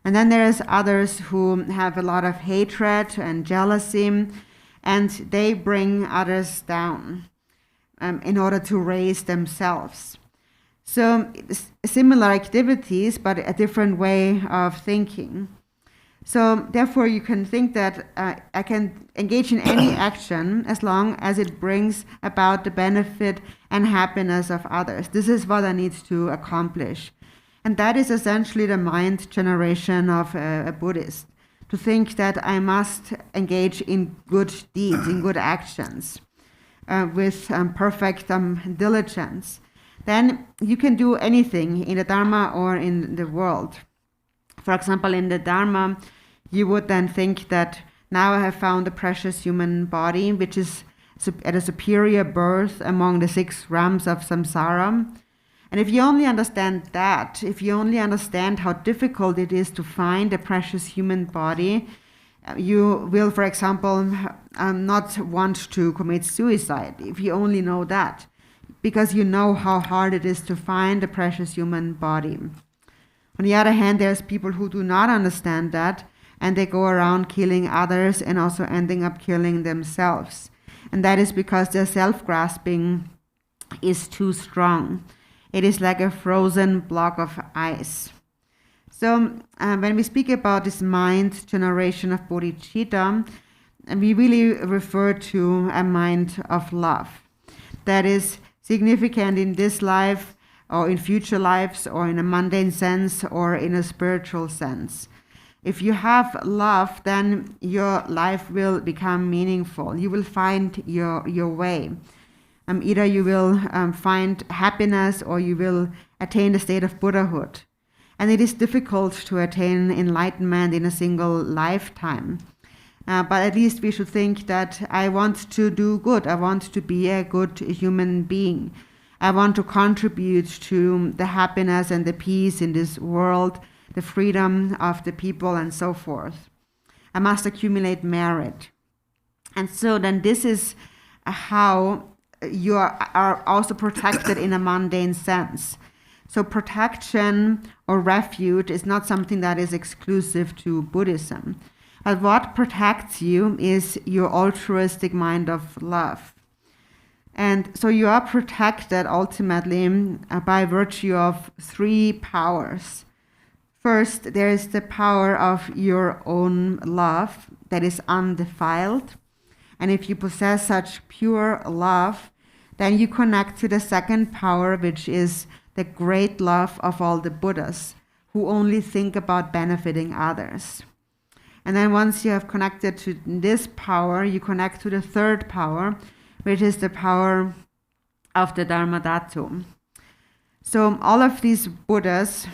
And then there's others who have a lot of hatred and jealousy, and they bring others down in order to raise themselves. So similar activities, but a different way of thinking. So therefore you can think that I can engage in any action as long as it brings about the benefit and happiness of others. This is what I need to accomplish. And that is essentially the mind generation of a Buddhist, to think that I must engage in good deeds, in good actions, with perfect diligence. Then you can do anything in the Dharma or in the world. For example, in the Dharma, you would then think that now I have found a precious human body, which is at a superior birth among the 6 realms of samsara. And if you only understand that, if you only understand how difficult it is to find a precious human body, You will, for example, not want to commit suicide if you only know that, because you know how hard it is to find a precious human body. On the other hand, there's people who do not understand that, and they go around killing others and also ending up killing themselves. And that is because their self-grasping is too strong. It is like a frozen block of ice. So when we speak about this mind generation of bodhicitta, we really refer to a mind of love that is significant in this life or in future lives or in a mundane sense or in a spiritual sense. If you have love, then your life will become meaningful. You will find your way. Either you will find happiness or you will attain the state of Buddhahood. And it is difficult to attain enlightenment in a single lifetime. But at least we should think that I want to do good. I want to be a good human being. I want to contribute to the happiness and the peace in this world, the freedom of the people and so forth. I must accumulate merit. And so then this is how you are also protected in a mundane sense. So protection or refuge is not something that is exclusive to Buddhism. But what protects you is your altruistic mind of love. And so you are protected ultimately by virtue of three powers. First, there is the power of your own love that is undefiled. And if you possess such pure love, then you connect to the second power, which is the great love of all the Buddhas, who only think about benefiting others. And then once you have connected to this power, you connect to the third power, which is the power of the Dharmadhatu. So all of these Buddhas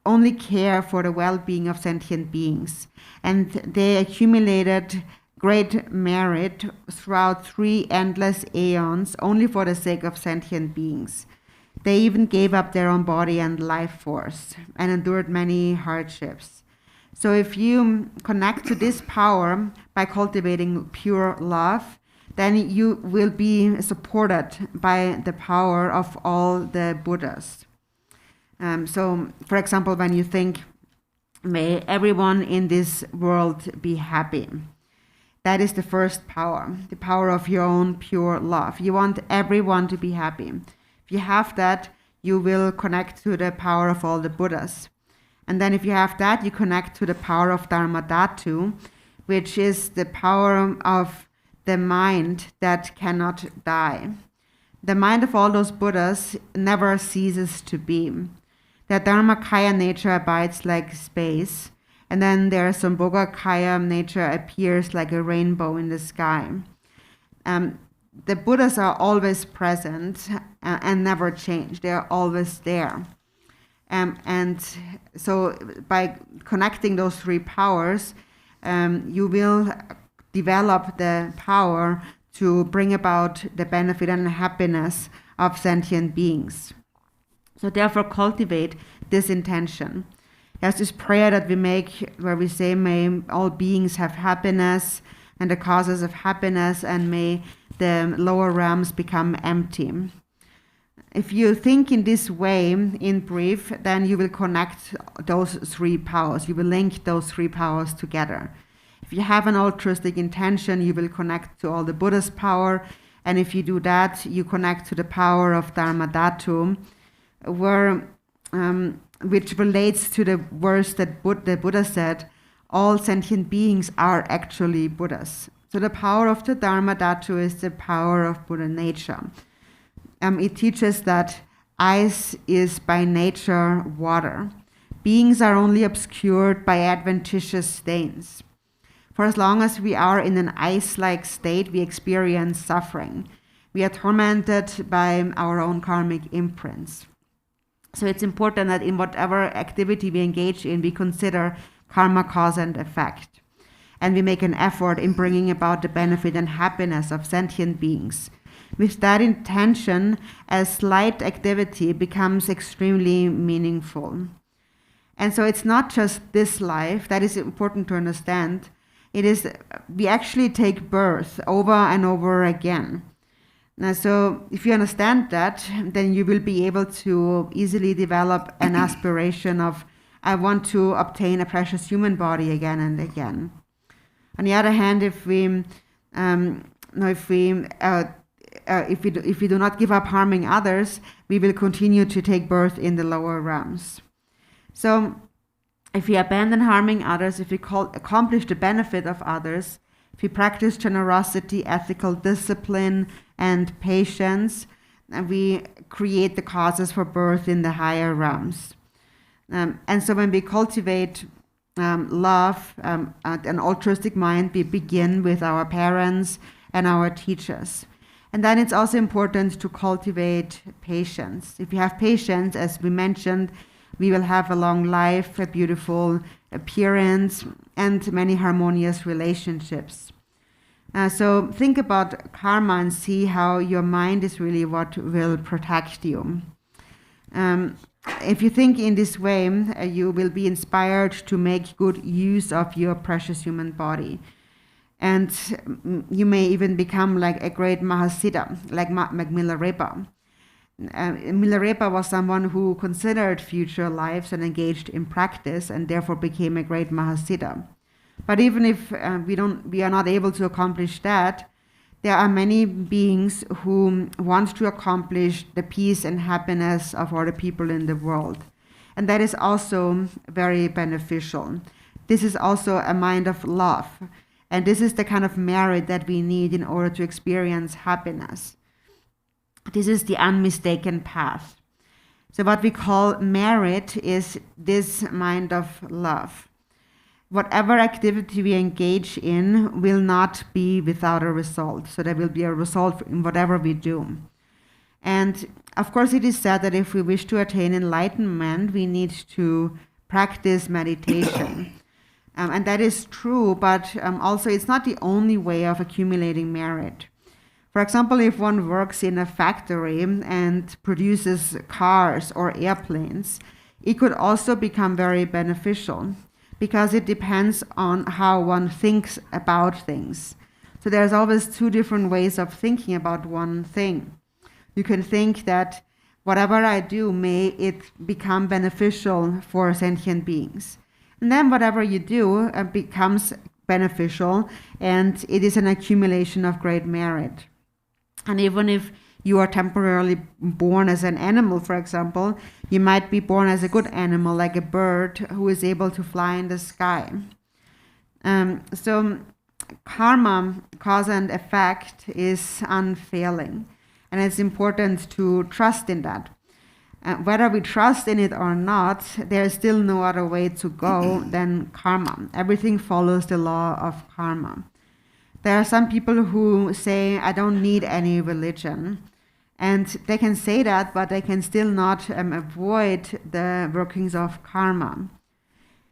only care for the well-being of sentient beings. And they accumulated great merit throughout 3 endless aeons only for the sake of sentient beings. They even gave up their own body and life force and endured many hardships. So if you connect to this power by cultivating pure love, then you will be supported by the power of all the Buddhas. So, for example, when you think, may everyone in this world be happy, that is the first power, the power of your own pure love. You want everyone to be happy. If you have that, you will connect to the power of all the Buddhas. And then if you have that, you connect to the power of Dharmadhatu, which is the power of the mind that cannot die. The mind of all those Buddhas never ceases to be. Their Dharmakaya nature abides like space, and then their Sambhogakaya nature appears like a rainbow in the sky. The Buddhas are always present and never change. They are always there. And so by connecting those three powers, you will develop the power to bring about the benefit and happiness of sentient beings. So therefore cultivate this intention. There's this prayer that we make where we say, may all beings have happiness and the causes of happiness, and may the lower realms become empty. If you think in this way, in brief, then you will connect those three powers. You will link those three powers together. If you have an altruistic intention, you will connect to all the Buddha's power. And if you do that, you connect to the power of Dharmadhatu, which relates to the verse that the Buddha said, all sentient beings are actually Buddhas. So the power of the Dharmadhatu is the power of Buddha nature. It teaches that ice is by nature water. Beings are only obscured by adventitious stains. For as long as we are in an ice-like state, we experience suffering. We are tormented by our own karmic imprints. So it's important that in whatever activity we engage in, we consider karma, cause and effect. And we make an effort in bringing about the benefit and happiness of sentient beings. With that intention, a slight activity becomes extremely meaningful. And so it's not just this life, that is important to understand, we actually take birth over and over again. Now, so if you understand that, then you will be able to easily develop an aspiration of, I want to obtain a precious human body again and again. On the other hand, if we do not give up harming others, we will continue to take birth in the lower realms. So if we abandon harming others, if we accomplish the benefit of others, if we practice generosity, ethical discipline, and patience, we create the causes for birth in the higher realms. And so when we cultivate love, an altruistic mind, we begin with our parents and our teachers. And then it's also important to cultivate patience. If we have patience, as we mentioned, we will have a long life, a beautiful appearance, and many harmonious relationships. So think about karma and see how your mind is really what will protect you. If you think in this way, you will be inspired to make good use of your precious human body. And you may even become like a great Mahasiddha, like Milarepa. Milarepa was someone who considered future lives and engaged in practice and therefore became a great Mahasiddha. But even if we are not able to accomplish that, there are many beings who want to accomplish the peace and happiness of all the people in the world. And that is also very beneficial. This is also a mind of love. And this is the kind of merit that we need in order to experience happiness. This is the unmistaken path. So what we call merit is this mind of love. Whatever activity we engage in will not be without a result. So there will be a result in whatever we do. And of course it is said that if we wish to attain enlightenment, we need to practice meditation. And that is true, but also it's not the only way of accumulating merit. For example, if one works in a factory and produces cars or airplanes, it could also become very beneficial because it depends on how one thinks about things. So there's always two different ways of thinking about one thing. You can think that whatever I do, may it become beneficial for sentient beings. And then whatever you do becomes beneficial, and it is an accumulation of great merit. And even if you are temporarily born as an animal, for example, you might be born as a good animal, like a bird who is able to fly in the sky. So karma, cause and effect, is unfailing. And it's important to trust in that. Whether we trust in it or not, there is still no other way to go than karma. Everything follows the law of karma. There are some people who say, I don't need any religion. And they can say that, but they can still not avoid the workings of karma.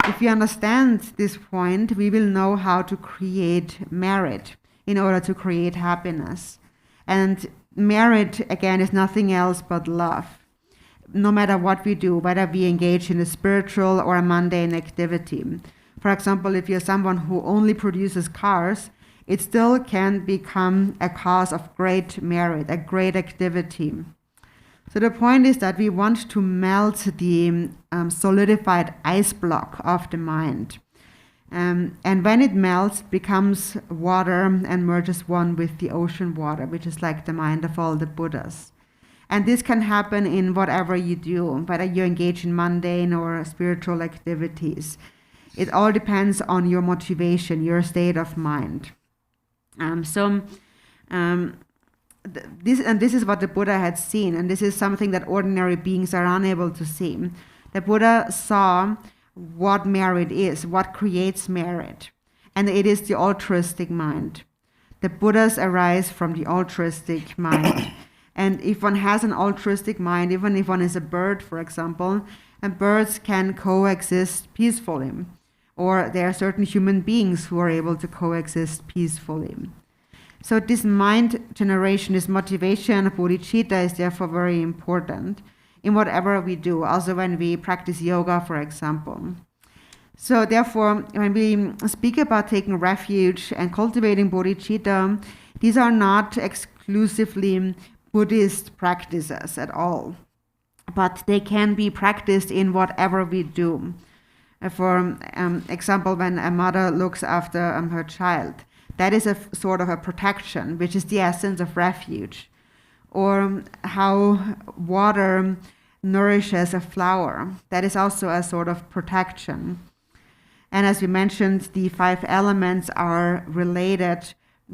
If we understand this point, we will know how to create merit in order to create happiness. And merit, again, is nothing else but love. No matter what we do, whether we engage in a spiritual or a mundane activity. For example, if you're someone who only produces cars, it still can become a cause of great merit, a great activity. So the point is that we want to melt the solidified ice block of the mind. And when it melts, it becomes water and merges one with the ocean water, which is like the mind of all the Buddhas. And this can happen in whatever you do, whether you engage in mundane or spiritual activities. It all depends on your motivation, your state of mind. This is what the Buddha had seen, and this is something that ordinary beings are unable to see. The Buddha saw what merit is, what creates merit, and it is the altruistic mind. The Buddhas arise from the altruistic mind. And if one has an altruistic mind, even if one is a bird, for example, and birds can coexist peacefully. Or there are certain human beings who are able to coexist peacefully. So this mind generation, this motivation of bodhicitta is therefore very important in whatever we do, also when we practice yoga, for example. So therefore, when we speak about taking refuge and cultivating bodhicitta, these are not exclusively Buddhist practices at all, but they can be practiced in whatever we do. For example, when a mother looks after her child, that is a sort of a protection, which is the essence of refuge. Or how water nourishes a flower, that is also a sort of protection. And as we mentioned, the 5 elements are related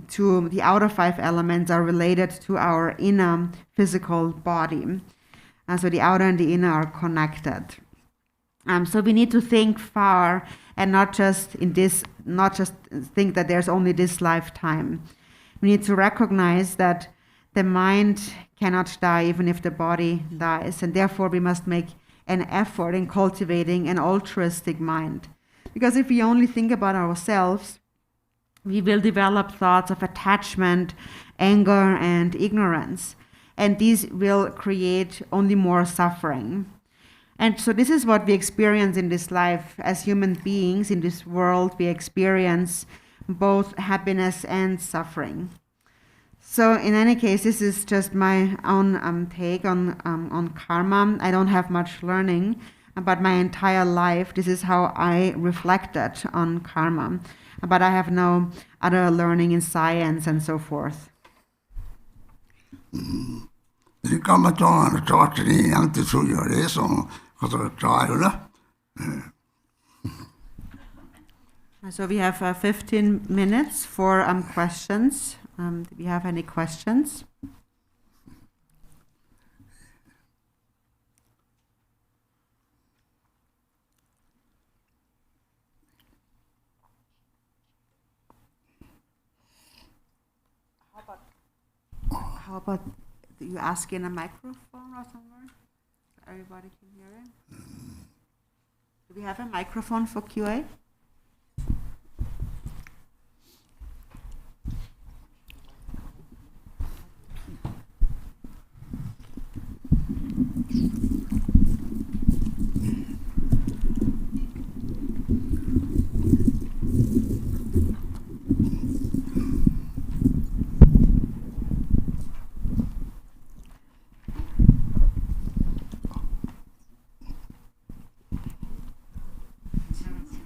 to, the outer 5 elements are related to our inner physical body. And so the outer and the inner are connected. So we need to think far and not just think that there's only this lifetime. We need to recognize that the mind cannot die even if the body dies, and therefore we must make an effort in cultivating an altruistic mind. Because if we only think about ourselves, we will develop thoughts of attachment, anger, and ignorance, and these will create only more suffering. And so this is what we experience in this life. As human beings in this world, we experience both happiness and suffering. So in any case, this is just my own take on karma. I don't have much learning, but my entire life, this is how I reflected on karma. But I have no other learning in science and so forth. So we have 15 minutes for questions. Do we have any questions? How about you ask in a microphone or somewhere so everybody can hear it? Do we have a microphone for QA?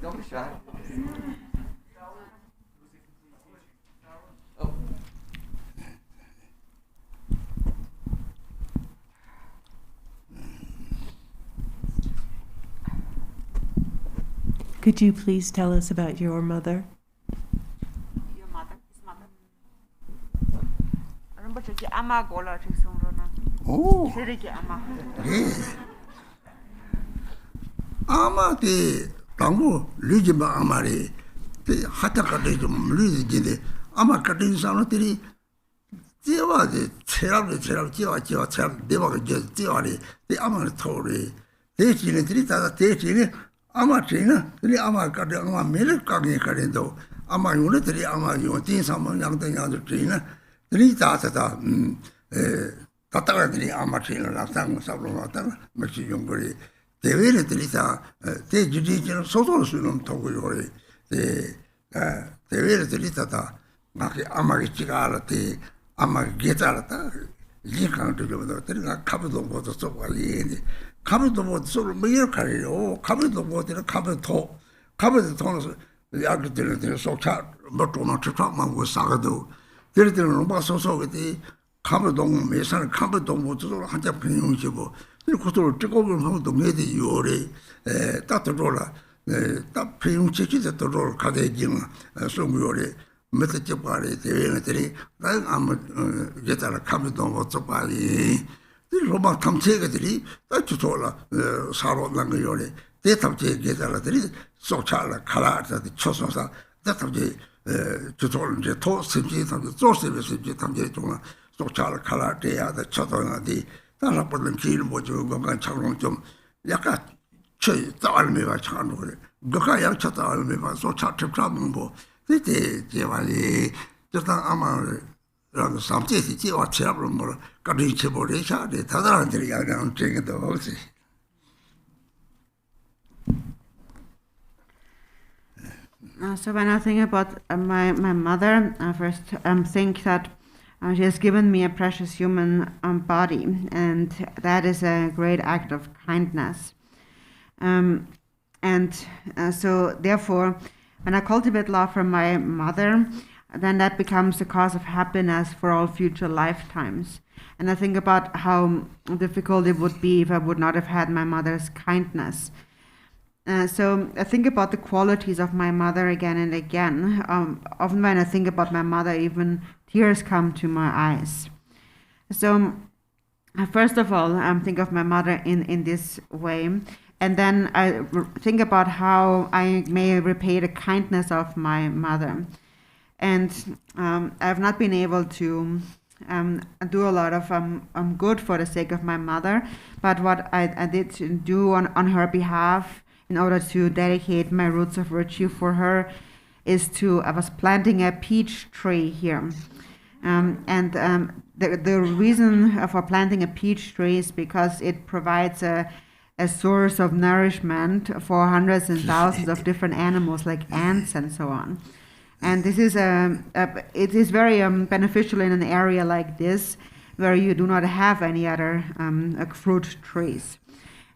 Don't be shy. Could you please tell us about your mother? Your mother, his mother. Rinpoche ama gola chiksumrona. Oh, Shiriki ama. ama the Tango, Lijima Amari, the Hatakadum, Lizigide, Ama Kadin Sanatiri, Tiva, the Terab, Deva, just Tiari, the Amatori, they chili, 3,000 Amatrina, the Amakadama, Milkagi Carindo, Ama Unitary Ama, you think someone young than other Trina, 3,000 Tatari Amatrina, Latang, Sablata, Machi Yunguri. They really they did social sunum Toguri. They really that Maki Amarichigarati, Amagitarata, Lincoln to the capital was the so capital was so mere carry, oh, capital was in a capital, capital tones, the agriculture so chat, but on to talk was Sagado. There is no so with the capital, Mason, capital was so unjable. 그것도 뜨거운 방도 매디 요래 따뜻로라 딱 피용치지도 또 가대징 송요래 몇째 바래 대회들이 난 아무 제타라 감도 못 잡아리 이 로마 탐체가들이 따뜻로라 사로난 거 요래 대탐체 제타라들이 소차라 칼라다 초소사 대탐체 주토를 이제 토 심지 탐체 조세베스 이제 탐체 좀 소차라 칼라데야 초도나디 나라 벌는 길 뭐죠 건강 차롱 좀 약간 저 따알매가 차는 거래 그가 양차 따알매가 소차 접잡는 거 그때 제발이 저다 아마 라고 삼제시 지와 쳐버는 거 가리 쳐버리셔 돼 다들한테 양양 챙겨도 없지. So when I think about my mother, I first think that she has given me a precious human body, and that is a great act of kindness. So therefore, when I cultivate love for my mother, then that becomes a cause of happiness for all future lifetimes. And I think about how difficult it would be if I would not have had my mother's kindness. So I think about the qualities of my mother again and again. Often when I think about my mother, even tears come to my eyes. So first of all, think of my mother in this way. And then I think about how I may repay the kindness of my mother. And I've not been able to do a lot of good for the sake of my mother. But what I did do on her behalf in order to dedicate my roots of virtue for her is I was planting a peach tree here. The reason for planting a peach tree is because it provides a source of nourishment for hundreds and thousands of different animals like ants and so on. And this is it is very beneficial in an area like this where you do not have any other fruit trees.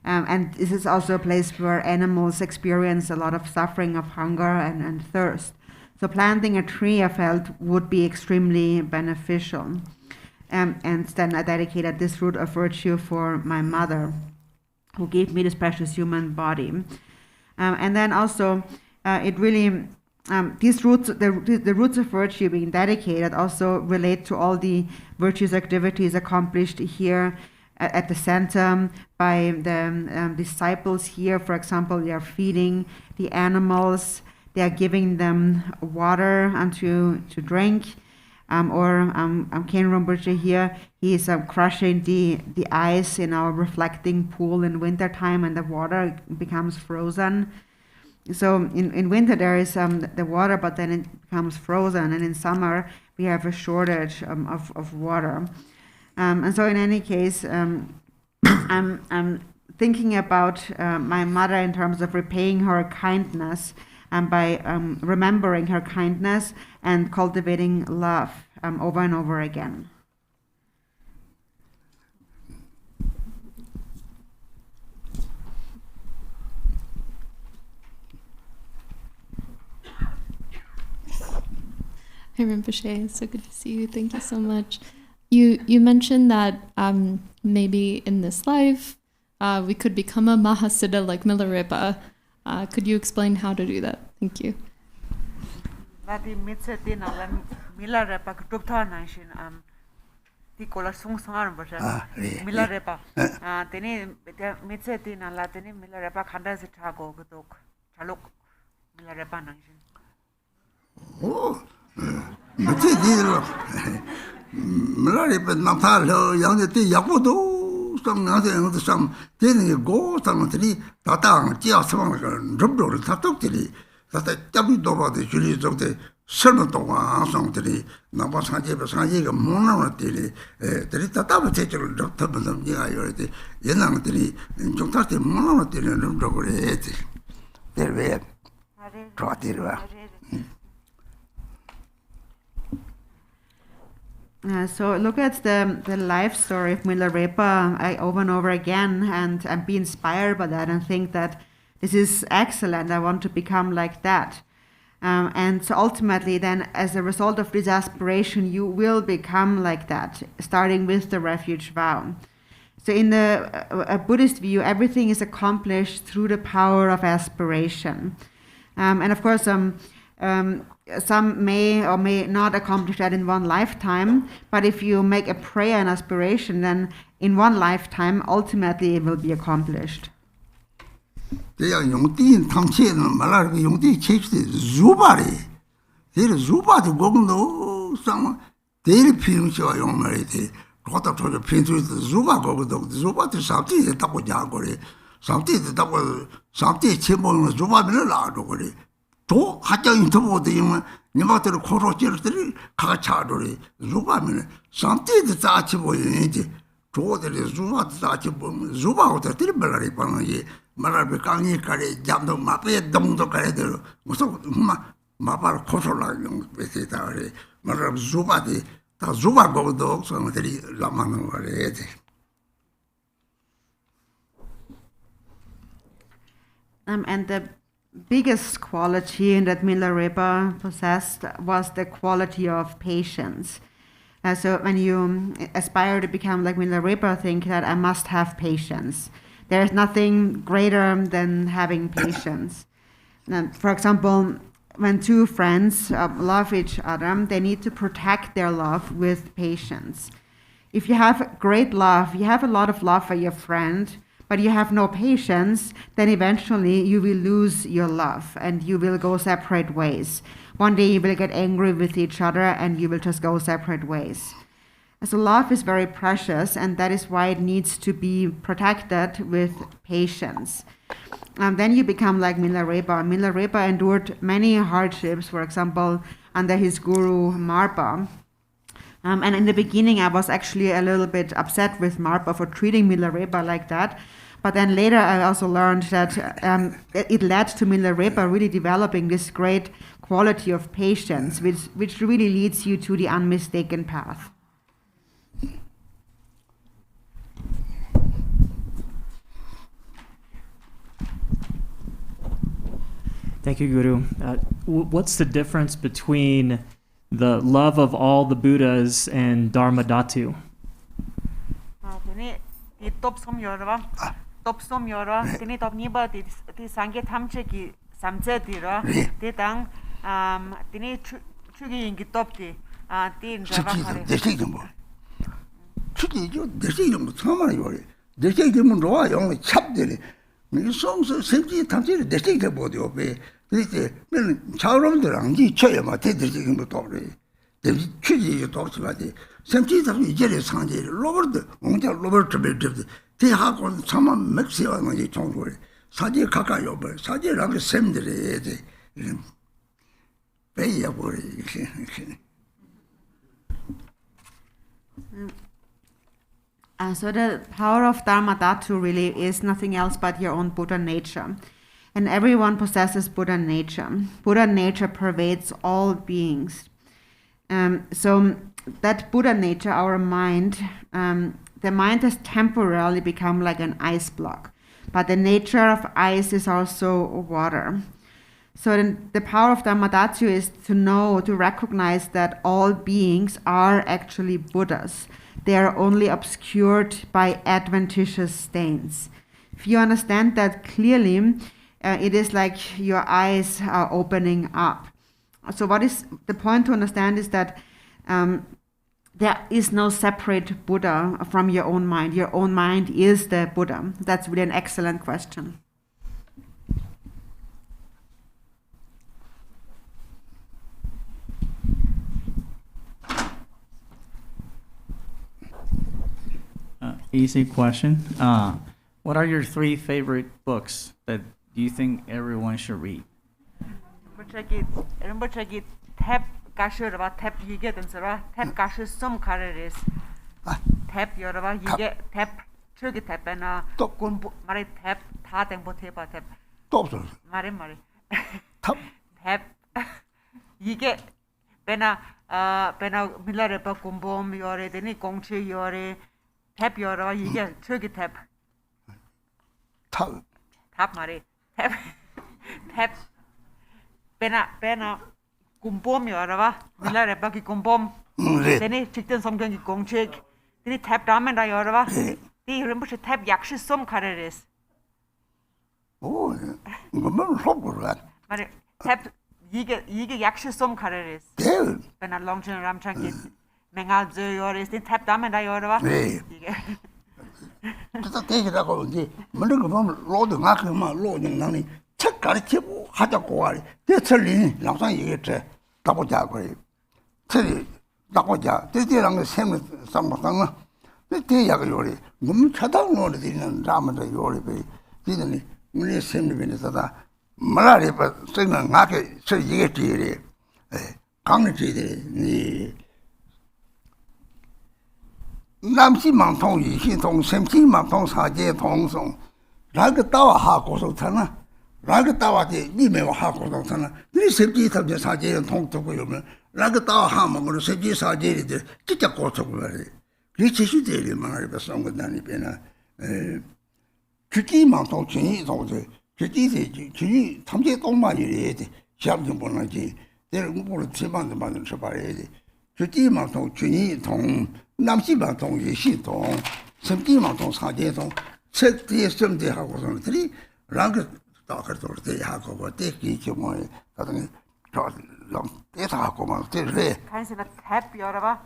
And this is also a place where animals experience a lot of suffering of hunger and thirst. So planting a tree, I felt, would be extremely beneficial. And then I dedicated this root of virtue for my mother, who gave me this precious human body. And then also, it really, these roots, the roots of virtue being dedicated also relate to all the virtuous activities accomplished here at the center by the disciples here. For example, they are feeding the animals, they are giving them water and to drink. Ken Rinpoche here, he is crushing the ice in our reflecting pool in wintertime, and the water becomes frozen. So in winter there is the water, but then it becomes frozen, and in summer we have a shortage of water. And so in any case, I'm thinking about my mother in terms of repaying her kindness, and by remembering her kindness and cultivating love over and over again. Hi Rinpoche, it's so good to see you. Thank you so much. You mentioned that maybe in this life we could become a Mahasiddha like Milarepa. Could you explain how to do that? Thank you. So look at the life story of Milarepa over and over again, and be inspired by that and think that this is excellent. I want to become like that. And so ultimately then, as a result of this aspiration, you will become like that, starting with the refuge vow. So in a Buddhist view, everything is accomplished through the power of aspiration. And of course, some may or may not accomplish that in one lifetime, but if you make a prayer and aspiration, then in one lifetime, ultimately it will be accomplished. 또 하장이 더보더니 니마들 코로지르들이 가차로리 루바면 상태도 자치 보이지 조들이 루바도 자치 보면 루바도 들벌이 방이 말아비 강이 가래 잠도 마페 동도 가래들 무슨 마바로 코솔라용 베세다 그래 말아 주바디 다 주바고도 소들이 라마는 거래 And the biggest quality that Milarepa possessed was the quality of patience. So when you aspire to become like Milarepa, think that I must have patience. There is nothing greater than having patience. Now, for example, when two friends love each other, they need to protect their love with patience. If you have great love, you have a lot of love for your friend, but you have no patience, then eventually you will lose your love and you will go separate ways. One day you will get angry with each other and you will just go separate ways. So love is very precious, and that is why it needs to be protected with patience. Then you become like Milarepa. Milarepa endured many hardships, for example, under his guru Marpa. And in the beginning, I was actually a little bit upset with Marpa for treating Milarepa like that. But then later, I also learned that it led to Milarepa really developing this great quality of patience, which really leads you to the unmistaken path. Thank you, Guru. What's the difference between the love of all the Buddhas and Dharmadhatu? 취지에 도착하지. sem치다 이제를 상제 로버트 공자 로버트 베드 대하고 참만 맥시하는 이 정도에 사제 가까이 오버 사제랑 샘들이 이제 배야 버리. So the power of Dharmadhatu really is nothing else but your own Buddha nature. And everyone possesses Buddha nature. Buddha nature pervades all beings. So that Buddha nature, our mind, the mind has temporarily become like an ice block. But the nature of ice is also water. So then the power of Dharmadhatu is to know, to recognize that all beings are actually Buddhas. They are only obscured by adventitious stains. If you understand that clearly, it is like your eyes are opening up. So what is the point to understand is that there is no separate Buddha from your own mind. Your own mind is the Buddha. That's really an excellent question. Easy question. What are your 3 favorite books that you think everyone should read? 탭 가셔라 탭 이게 된서라 탭 가셔 좀 가르레스 탭 여러봐 이게 탭 저기 탭에나 공부 말이 탭 다 땡보 탭아 탭 또 없어. 말이 탑 탭 이게 베나 베나 밀라레바 공범 요래 되니 공치 요래 탭 여러봐 이게 저기 탭 말이 탭 베나 공범이 알아봐. 밀라레바 기 공범. 되니 직전 성경기 공책. 되니 탭 다음에 알아봐. 이 렘부시 탭 약시 좀 가르레스. 오, 뭐만 속으로. 말이 탭 이게 약시 좀 가르레스. 네. 베나 롱전 람창기 맹알 저요레스 탭 다음에 알아봐. 네. 이게 그래서 대기라고 이제 뭐는 거 보면 로드 나그만 로는 나니 책 가르치고 하자고 하리. 대철리 항상 얘기했지. 나보자 그래. 철이 나보자. 대대랑 셈을 삼방아. 대대야가 요리. 너무 차다노를 되는 라면도 요리 배. 이들이 우리 셈들에서다 말아리 봐. 생각 나게 저 얘기했지. 강의지들이 남시망통 이시통 셈시망통 사제 통송 라그 따와 하고서 타나 라그 따와지 니메와 하고서 타나 니 섭지 탑제 사제는 통통고 요면 라그 따와 하면 섭지 사제리들 진짜 고쳐고 말이 그 지시들이 말이 벌써 건다니 배나 그기만 또 진이 도저 그기지 진이 탐제 동만 이래야 돼 시험좀 보나지 내가 공부를 제만도 만들어 봐야 돼 그기만 또 진이 동 남시만 동이 시동 섭지만 동 사제동 책뒤에 점대하고서는 들이 라그 따가도 돼 하고 뭐 때기 뭐 나중에 저 때다 하고 막 때래 간신아 탭 열어봐.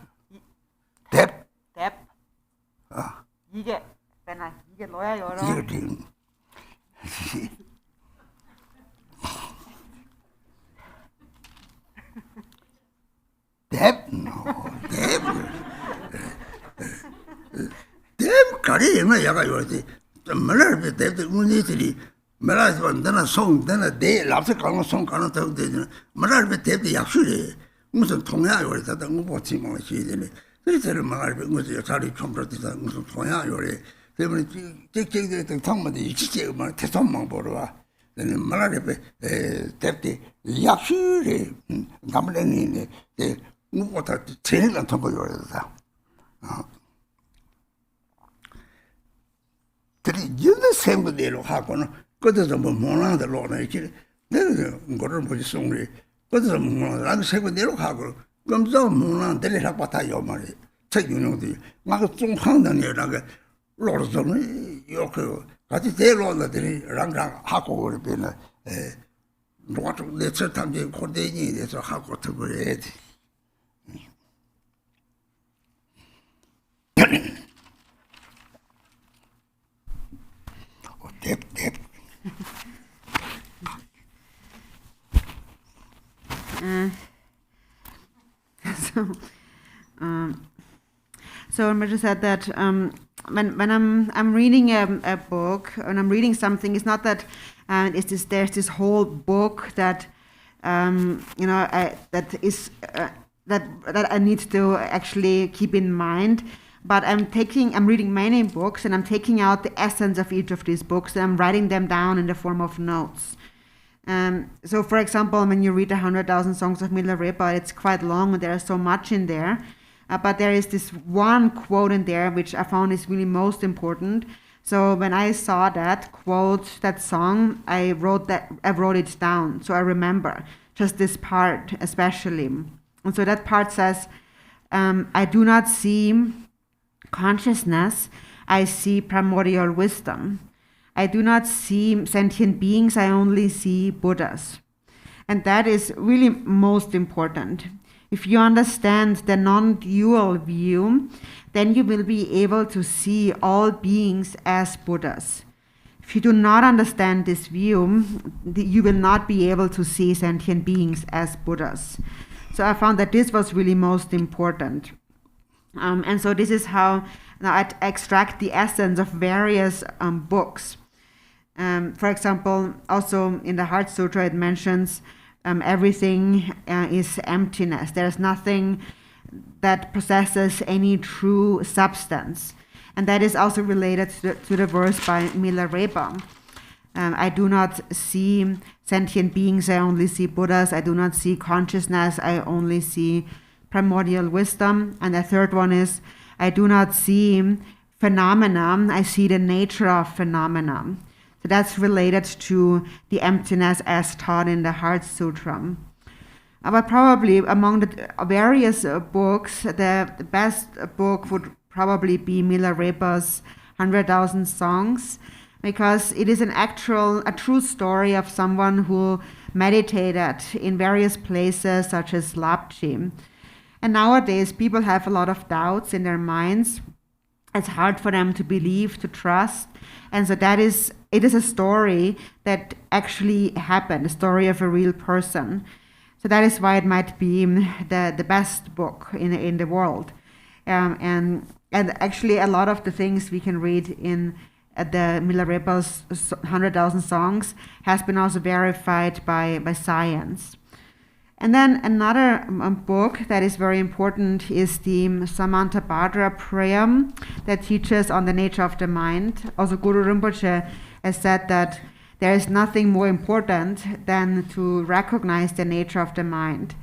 대 탭. 아 이게 배나 이게 뭐야 열어. 이거 지금 대 가리면 야가 요지 말을 대 운이들이 말아서 완전한 송 되나 대 랍스 가는 송 가는 더 되는 말을 대 약수리 무슨 통야 요리다 뭐 지금 시대네 그래서 말을 무슨 자리 컴퓨터다 무슨 통야 요리 때문에 잭잭들 당만데 이치제 말 대선만 보러 와 내는 말을 대대 약수리 감랭이네 대 뭐다 제일 같은 거 요리다 들이 연대 생각대로 하고는 그때도 뭐 못하는데 로나 이렇게 내가 거를 보지 송리 그때도 못하는 생각대로 하고 검정 못하는 데를 바타요 말이 책 유명들이 막 중앙단이라가 로르서는 요그 같이 대로나들이 랑랑 하고 그러면 로아도 내처 탐지 고대니 돼서 하고 특별해야 돼. 뎁. So Maria said that when I'm reading a book and I'm reading something, it's not that there's this whole book that that I need to actually keep in mind. But I'm reading many books and I'm taking out the essence of each of these books and I'm writing them down in the form of notes. So, for example, when you read 100,000 Songs of Milarepa, it's quite long and there is so much in there. But there is this one quote in there which I found is really most important. So when I saw that quote, that song, I wrote it down. So I remember just this part especially. And so that part says, I do not see consciousness, I see primordial wisdom. I do not see sentient beings, I only see Buddhas. And that is really most important. If you understand the non-dual view, then you will be able to see all beings as Buddhas. If you do not understand this view, you will not be able to see sentient beings as Buddhas. So I found that this was really most important. And so this is how I extract the essence of various books. For example, also in the Heart Sutra it mentions everything is emptiness. There's nothing that possesses any true substance. And that is also related to the verse by Milarepa. I do not see sentient beings, I only see Buddhas. I do not see consciousness, I only see primordial wisdom. And the third one is, I do not see phenomena, I see the nature of phenomena. So that's related to the emptiness as taught in the Heart Sutra. But probably among the various books, the best book would probably be Milarepa's 100,000 Songs, because it is a true story of someone who meditated in various places such as Lapchi. And nowadays, people have a lot of doubts in their minds. It's hard for them to believe, to trust. And so it is a story that actually happened, a story of a real person. So that is why it might be the best book in the world. And actually a lot of the things we can read in the Milarepa's 100,000 Songs has been also verified by science. And then another book that is very important is the Samantabhadra prayer that teaches on the nature of the mind. Also Guru Rinpoche has said that there is nothing more important than to recognize the nature of the mind.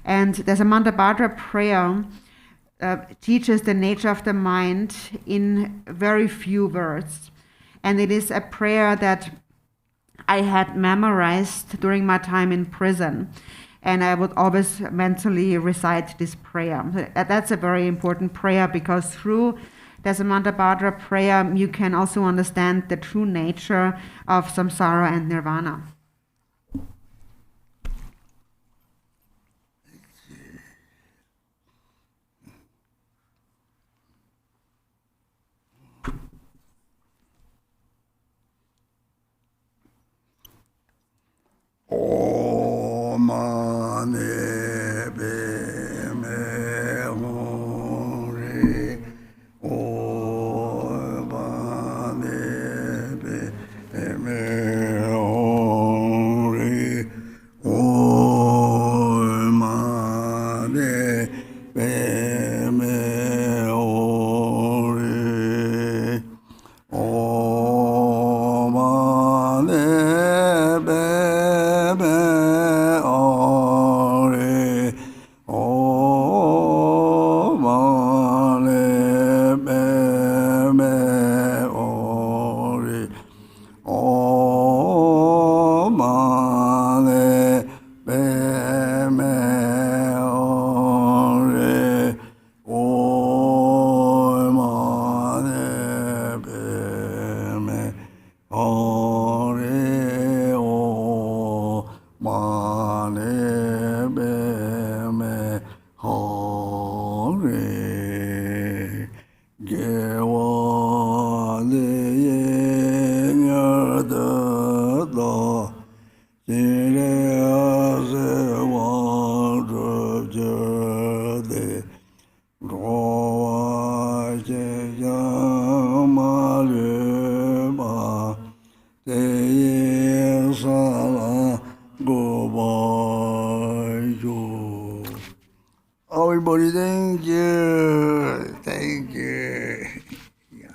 And the Samantabhadra prayer teaches the nature of the mind in very few words. And it is a prayer that I had memorized during my time in prison. And I would always mentally recite this prayer. That's a very important prayer, because through the Samantabhadra prayer, you can also understand the true nature of samsara and nirvana. Everybody, thank you. Thank you. Yeah.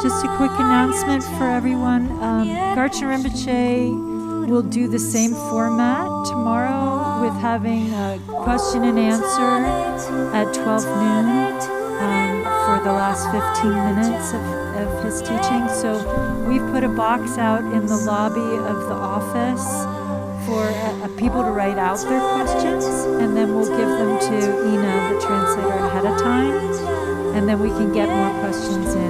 Just a quick announcement for everyone. Garchen Rinpoche will do the same format tomorrow with having a question and answer at 12 noon for the last 15 minutes of his teaching. So we've put a box out in the lobby of the office for people to write out their questions, and then we'll give them to Ina, the translator, ahead of time, and then we can get more questions in.